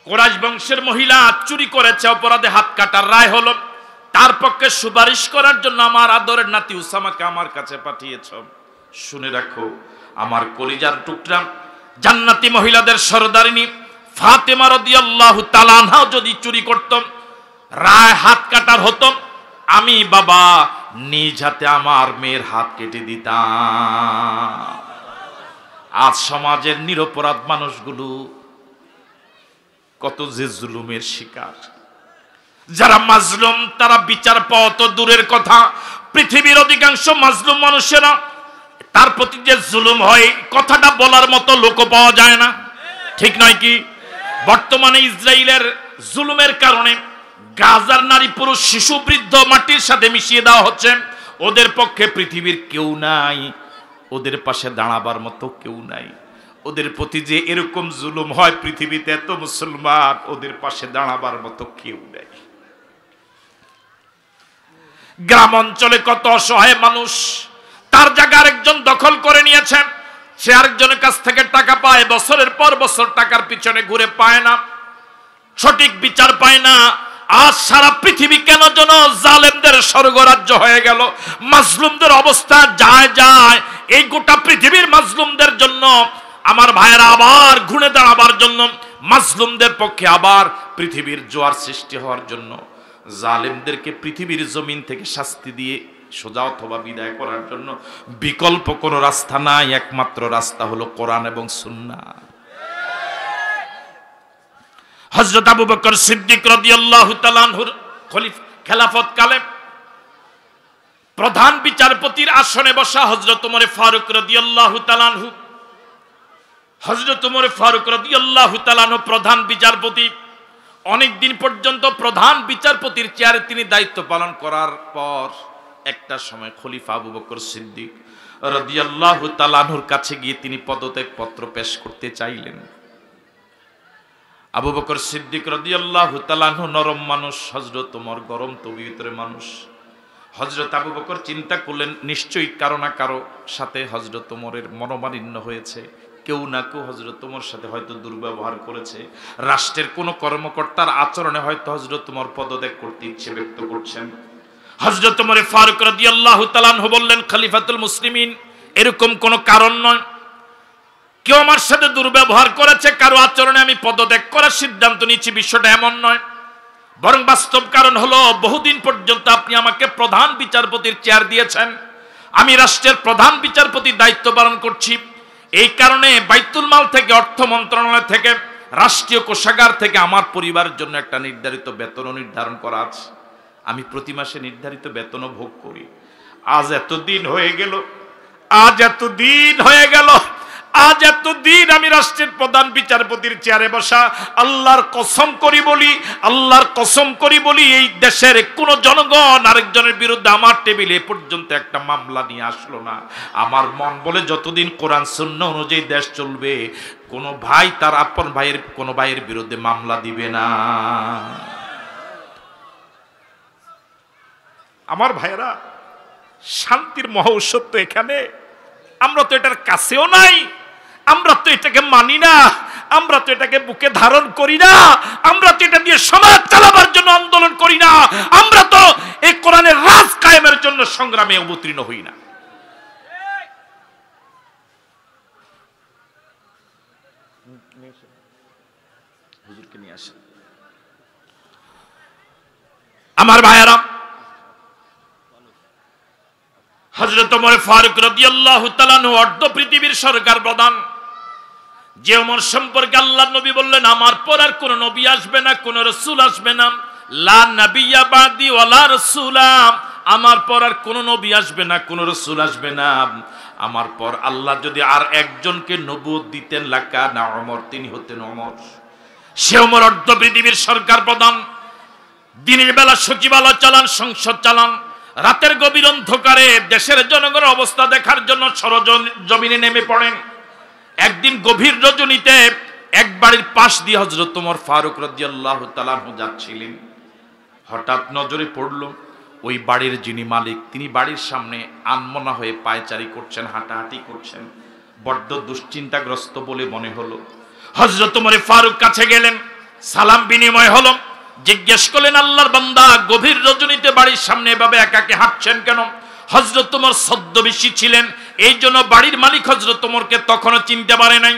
কুরাইশ বংশের মহিলা চুরি করেছে, অপরাধে হাত কাটার রায় হলো, তার পক্ষে সুপারিশ করার জন্য আমার আদরের নাতি উসামাকে আমার কাছে পাঠিয়েছ। শুনে রাখো, আমার কলিজার টুকরা জান্নাতি মহিলাদের সরদারিনী ফাতেমা রাদিয়াল্লাহু তাআলা আনহা যদি চুরি করত, রায় হাত কাটার হতো, আমি বাবা নিজ হাতে আমার মেয়ের হাত কেটে দিতাম। আজ সমাজের নিরপরাধ মানুষগুলো কত যে জুলুমের শিকার। যারা মাজলুম তারা বিচার পাওয়া তো দূরের কথা, পৃথিবীর অধিকাংশ মাজলুম মানুষেরা তার প্রতি যে জুলুম হয় কথাটা বলার মতো লোকও পাওয়া যায় না। ঠিক নয় কি? বর্তমানে ইসরায়েলের জুলুমের কারণে গাজার নারী পুরুষ শিশু বৃদ্ধ মাটির সাথে মিশিয়ে দেওয়া হচ্ছে। ওদের পক্ষে পৃথিবীর কেউ নাই, ওদের পাশে দাঁড়াবার মতো কেউ নাই। ওদের প্রতি যে এরকম জুলুম হয়, পৃথিবীতে এত মুসলমান, ওদের পাশে দাঁড়াবার মতো কেউ নেই। গ্রাম অঞ্চলে কত অসহায় মানুষ, তার জায়গা আরেকজন দখল করে নিয়েছেন, সে আরেকজনের কাছ থেকে টাকা পায়, বছরের পর বছর টাকার পিছনে ঘুরে পায় না, সঠিক বিচার পায় না। আজ সারা পৃথিবী কেন যেন জালেমদের স্বর্গরাজ্য হয়ে গেল। মাজলুমদের অবস্থা যায় যায়, এই গোটা পৃথিবীর মাজলুমদের জন্য আমার ভাইয়েরা আবার ঘুরে দাঁড়াবার জন্য, মাজলুমদের পক্ষে আবার পৃথিবীর জোয়ার সৃষ্টি হওয়ার জন্য জালেমদেরকে পৃথিবীর জমিন থেকে শাস্তি দিয়ে সোজা অথবা বিদায় করার জন্য বিকল্প কোনো রাস্তা নাই, একমাত্র রাস্তা হলো কোরআন এবং সুন্নাহ। হযরত আবু বকর সিদ্দিক রাদিয়াল্লাহু তাআলা আনহুর খেলাফত কালে প্রধান বিচারপতির আসনে বসা হযরত ওমর ফারুক রাদিয়াল্লাহু তাআলা আনহু, হযরত ওমর ফারুক রাদিয়াল্লাহু তাআলা আনহু প্রধান বিচারপতি। অনেক দিন পর্যন্ত প্রধান বিচারপতির চেয়ারে তিনি দায়িত্ব পালন করার পর একটা সময় খলিফা আবু বকর সিদ্দিক রাদিয়াল্লাহু তাআলা আনহুর কাছে গিয়ে তিনি পদত্যাগ পত্র পেশ করতে চাইলেন। আবু বকর সিদ্দিক রাদিয়াল্লাহু তাআলা আনহু নরম মানুষ, হযরত ওমর গরম তবিয়তের মানুষ। হযরত আবু বকর চিন্তা করলেন নিশ্চয়ই কারো না কারো সাথে হযরত ওমরের মনোমালিন্য হয়েছে, কেউ না কেউ হযরত ওমর সাথে হয়তো দুর্ব্যবহার করেছে, রাষ্ট্রের কোনো কর্মকর্তার আচরণে হয়তো হযরত ওমর পদত্যাগ করতে ইচ্ছে ব্যক্ত করছেন। হযরত ওমর ফারুক রাদিয়াল্লাহু তাআলা আনহু বললেন, খলিফাতুল মুসলিমিন, এরকম কোনো কারণ নয়, কেউ আমার সাথে দুর্ব্যবহার করেছে, কারো আচরণে আমি পদত্যাগ করার সিদ্ধান্ত নিচ্ছি, বিষয়টা এমন নয়। বরং বাস্তব কারণ হলো বহুদিন পর্যন্ত আপনি আমাকে প্রধান বিচারপতির চেয়ার দিয়েছেন, আমি রাষ্ট্রের প্রধান বিচারপতির দায়িত্ব পালন করছি। এই কারণে বাইতুল মাল থেকে, অর্থ মন্ত্রণালয় থেকে, রাষ্ট্রীয় কোষাগার থেকে আমার পরিবারের জন্য একটা নির্ধারিত বেতনও নির্ধারণ করা আছে। আমি প্রতি মাসে নির্ধারিত বেতনও ভোগ করি। আজ এতদিন হয়ে গেল, আজ এতদিন আমি রাষ্ট্রের প্রধান বিচারপতির চেয়ারে বসা, আল্লাহর কসম করি বলি এই দেশের কোন জনগণ আরেকজনের বিরুদ্ধে আমার টেবিলে পর্যন্ত একটা মামলা নিয়ে আসলো না। আমার মন বলে যতদিন কোরআন সুন্নাহ অনুযায়ী দেশ চলবে, কোন ভাই তার আপন ভাইয়ের কোন ভাইয়ের বিরুদ্ধে মামলা দিবে না। আমার ভাইয়েরা, শান্তির মহা ঔষধ তো এখানে। আমরা তো এটার কাছেও নাই, আমরা তো এটাকে মানি না, আমরা তো এটাকে বুকে ধারণ করি না, আমরা তো এটা দিয়ে সমাজ চালাবার জন্য আন্দোলন করি না, আমরা তো এই কোরআনের রাজ কায়েমের জন্য সংগ্রামে অবতীর্ণ হই না। হুজুরকে নিয়ে আসেন। আমার ভাইয়েরা, হযরত ওমর ফারুক রাদিয়াল্লাহু তাআলা আনহু অর্ধ পৃথিবীর সরকার প্রধান। যে ওমর সম্পর্কে আল্লাহর নবী বললেন, আমার পর আর কোন নবী আসবে না, কোন রাসূল আসবে না, লা নাবিয়্যা বাদি ওয়ালা রাসূলা, আমার পর আর কোন নবী আসবে না, কোন রাসূল আসবে না। আমার পর আল্লাহ যদি আর একজনকে নবুয়ত দিতেন, লাকানা ওমর, তিনি হতেন ওমর। সে ওমর অর্ধ পৃথিবীর সরকার প্রধান। দিনের বেলা সচিবালয় চালান, সংসদ চালান, রাতের গভীর অন্ধকারে দেশের জনগণের অবস্থা দেখার জন্য সরজমিনে নেমে পড়েন। একদিন গভীর রজনীতে এক বাড়ির পাশ দিয়ে হযরত ওমর ফারুক রাদিয়াল্লাহু তাআলা আনহু যাচ্ছিলেন। হঠাৎ নজরে পড়ল ওই বাড়ির যিনি মালিক, তিনি বাড়ির সামনে আনমনা হয়ে পায়চারি করছেন, হাঁটাহাঁটি করছেন। বড্ড দুশ্চিন্তাগ্রস্ত বলে মনে হলো। হযরত ওমর ফারুক কাছে গেলেন, সালাম বিনিময় হলো। জিজ্ঞেস করলেন, আল্লাহর বান্দা, গভীর রজনীতে বাড়ির সামনে এভাবে একাকে হাঁটছেন কেন? হযরত ওমর ছদ্মবেশী ছিলেন, এই জন্য বাড়ির মালিক হযরত ওমরকে তখনও চিনতে পারে নাই।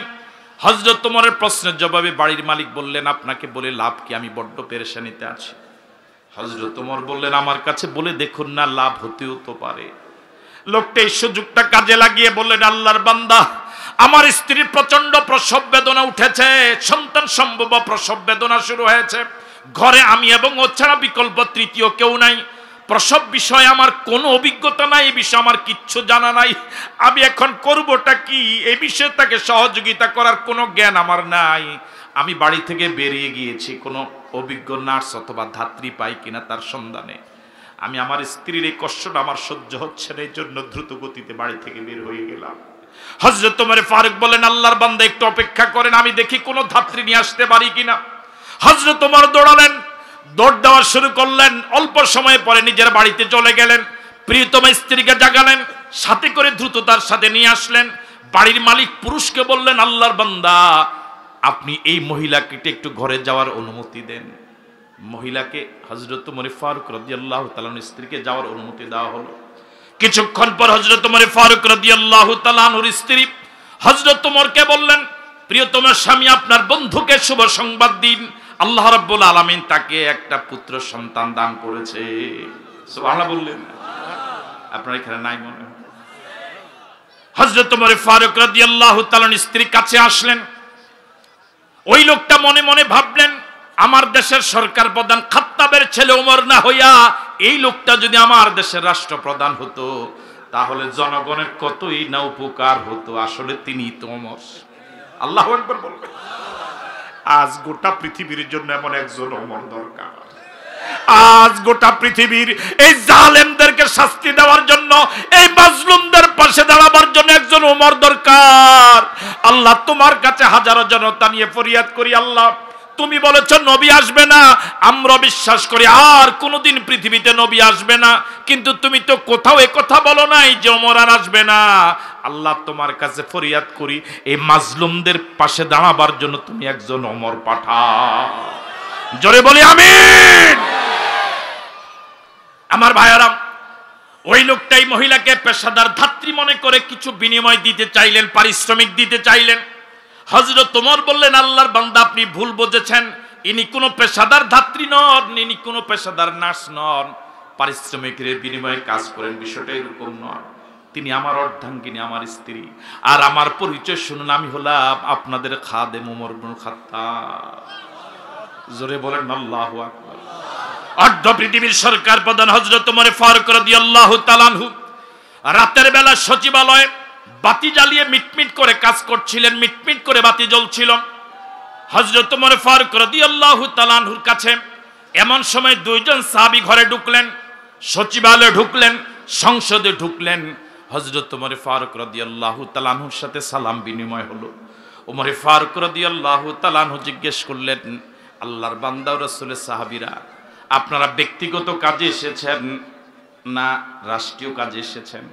হযরত ওমরের প্রশ্নের জবাবে বাড়ির মালিক বললেন, আপনাকে বলে লাভ কি, আমি বড্ড পেরেশানিতে আছি। হযরত ওমর বললেন, আমার কাছে বলে দেখুন না, লাভ হতেও তো পারে। লোকটা এই সুযোগটা কাজে লাগিয়ে বললেন, আল্লাহর বান্দা, আমার স্ত্রীর প্রচন্ড প্রসব বেদনা উঠেছে, সন্তান সম্ভব প্রসব বেদনা শুরু হয়েছে, ঘরে আমি এবং ও ছাড়া বিকল্প তৃতীয় কেউ নাই। প্রসব বিষয়ে আমার কোনো অভিজ্ঞতা নাই, এই বিষয়ে আমার কিচ্ছু জানা নাই। আমি এখন করবোটা কি, এই বিষয়ে তাকে সহযোগিতা করার কোনো জ্ঞান আমার নাই। আমি বাড়ি থেকে বেরিয়ে গিয়েছি, কোনো অভিজ্ঞ নার্স অথবা ধাত্রী পাই কিনা তার সন্ধানে। আমি আমার স্ত্রীর এই কষ্টটা আমার সহ্য হচ্ছে না, এই জন্য দ্রুত গতিতে বাড়ি থেকে বের হয়ে গেলাম। হযরত ওমর ফারুক বলেন, আল্লাহর বান্দা, একটু অপেক্ষা করেন, আমি দেখি কোনো ধাত্রী নিয়ে আসতে পারি কিনা। হযরত ওমর দৌড়ালেন, দৌড় দেওয়া শুরু করলেন। অল্প সময় পরে নিজের বাড়িতে চলে গেলেন, প্রিয়তমা স্ত্রীকে জাগালেন, সাথে করে দ্রুত তার সাথে নিয়ে আসলেন। বাড়ির মালিক পুরুষকে বললেন, আল্লাহর বান্দা, আপনি এই মহিলাকে একটু ঘরে যাওয়ার অনুমতি দেন। মহিলাকে, হযরত ওমর ফারুক রাদিয়াল্লাহু তাআলা আনহুর স্ত্রীকে যাওয়ার অনুমতি দেওয়া হলো। কিছুক্ষণ পর হযরত ওমর ফারুক রাদিয়াল্লাহু তাআলা আনহুর স্ত্রী হযরত ওমরকে বললেন, প্রিয়তম স্বামী, আপনার বন্ধুকে শুভ সংবাদ দিন, আল্লাহ রাব্বুল আলামিন তাকে একটা পুত্র সন্তান দান করেছে। সুবহানাল্লাহ বললেন। আপনার এখানে নাই মনে হয়। হযরত ওমর ফারুক রাদিয়াল্লাহু তাআলা স্ত্রীর কাছে আসলেন। ওই লোকটা মনে মনে ভাবলেন, আমার দেশের সরকার প্রধান খাত্তাবের ছেলে ওমর না হইয়া এই লোকটা যদি আমার দেশের রাষ্ট্রপ্রধান হতো তাহলে জনগণের কতই না উপকার হতো। আসলে তিনি তো ওমর। আল্লাহু আকবার বলবেন। আজ গোটা পৃথিবীর জন্য এমন একজন ওমর দরকার। আজ গোটা পৃথিবীর এই জালেমদেরকে শাস্তি দেওয়ার জন্য, এই মাজলুমদের পাশে দাঁড়াবার জন্য একজন ওমর দরকার। আল্লাহ তোমার কাছে হাজারো জনতা নিয়ে ফরিয়াদ করি, আল্লাহ তুমি বলেছো নবী আসবে না, আমরা বিশ্বাস করি আর কোনোদিন পৃথিবীতে নবী আসবে না, কিন্তু তুমি তো কোথাও এ কথা বলো নাই যে ওমর আর আসবে না। আল্লাহ তোমার কাছে ফরিয়াদ করি, এই মাজলুমদের পাশে দাঁড়াবার জন্য তুমি একজন ওমর পাঠাও। জোরে বলি আমিন। আমার ভাইয়ারা, ওই লোকটাই মহিলাকে পেশাদার ধাত্রী মনে করে কিছু বিনিময় দিতে চাইলেন, পারিশ্রমিক দিতে চাইলেন। হযরত ওমর বললেন, আল্লাহর বান্দা আপনি ভুল বুঝেছেন, ইনি কোনো পেশাদার ধাত্রী নন, ইনি কোনো পেশাদার নার্স নন, পারিশ্রমিকের বিনিময়ে কাজ করেন, বিষয়টা এরকম নয়। তিনি আমার অর্ধাঙ্গিনী, আমার স্ত্রী। আর আমার পরিচয় শুনুন, আমি হলাম আপনাদের খাদেম ওমর ইবনে খাত্তাব। জোরে বলেন আল্লাহু আকবার। অর্ধ পৃথিবীর সরকার প্রধান হযরত ওমর ফারুক রাদিয়াল্লাহু তাআলা আনহু রাতের বেলা সচিবালয়ে বাতি জ্বালিয়ে মিটমিট করে কাজ করছিলেন, মিটমিট করে বাতি জ্বলছিল। হযরত ওমর ফারুক রাদিয়াল্লাহু তাআলা আনহুর কাছে এমন সময় দুইজন সাহাবী ঘরে ঢুকলেন, সচিবালয়ে ঢুকলেন, সংসদে ঢুকলেন। হযরত ওমর ফারুক রাদিয়াল্লাহু তাআলা আনহুর সাথে সালাম বিনিময় হলো। ওমর ফারুক রাদিয়াল্লাহু তাআলা আনহু জিজ্ঞেস করলেন, আল্লাহর বান্দা ও রাসূলের সাহাবীরা, আপনারা ব্যক্তিগত কাজে এসেছেন না রাষ্ট্রীয় কাজে এসেছেন?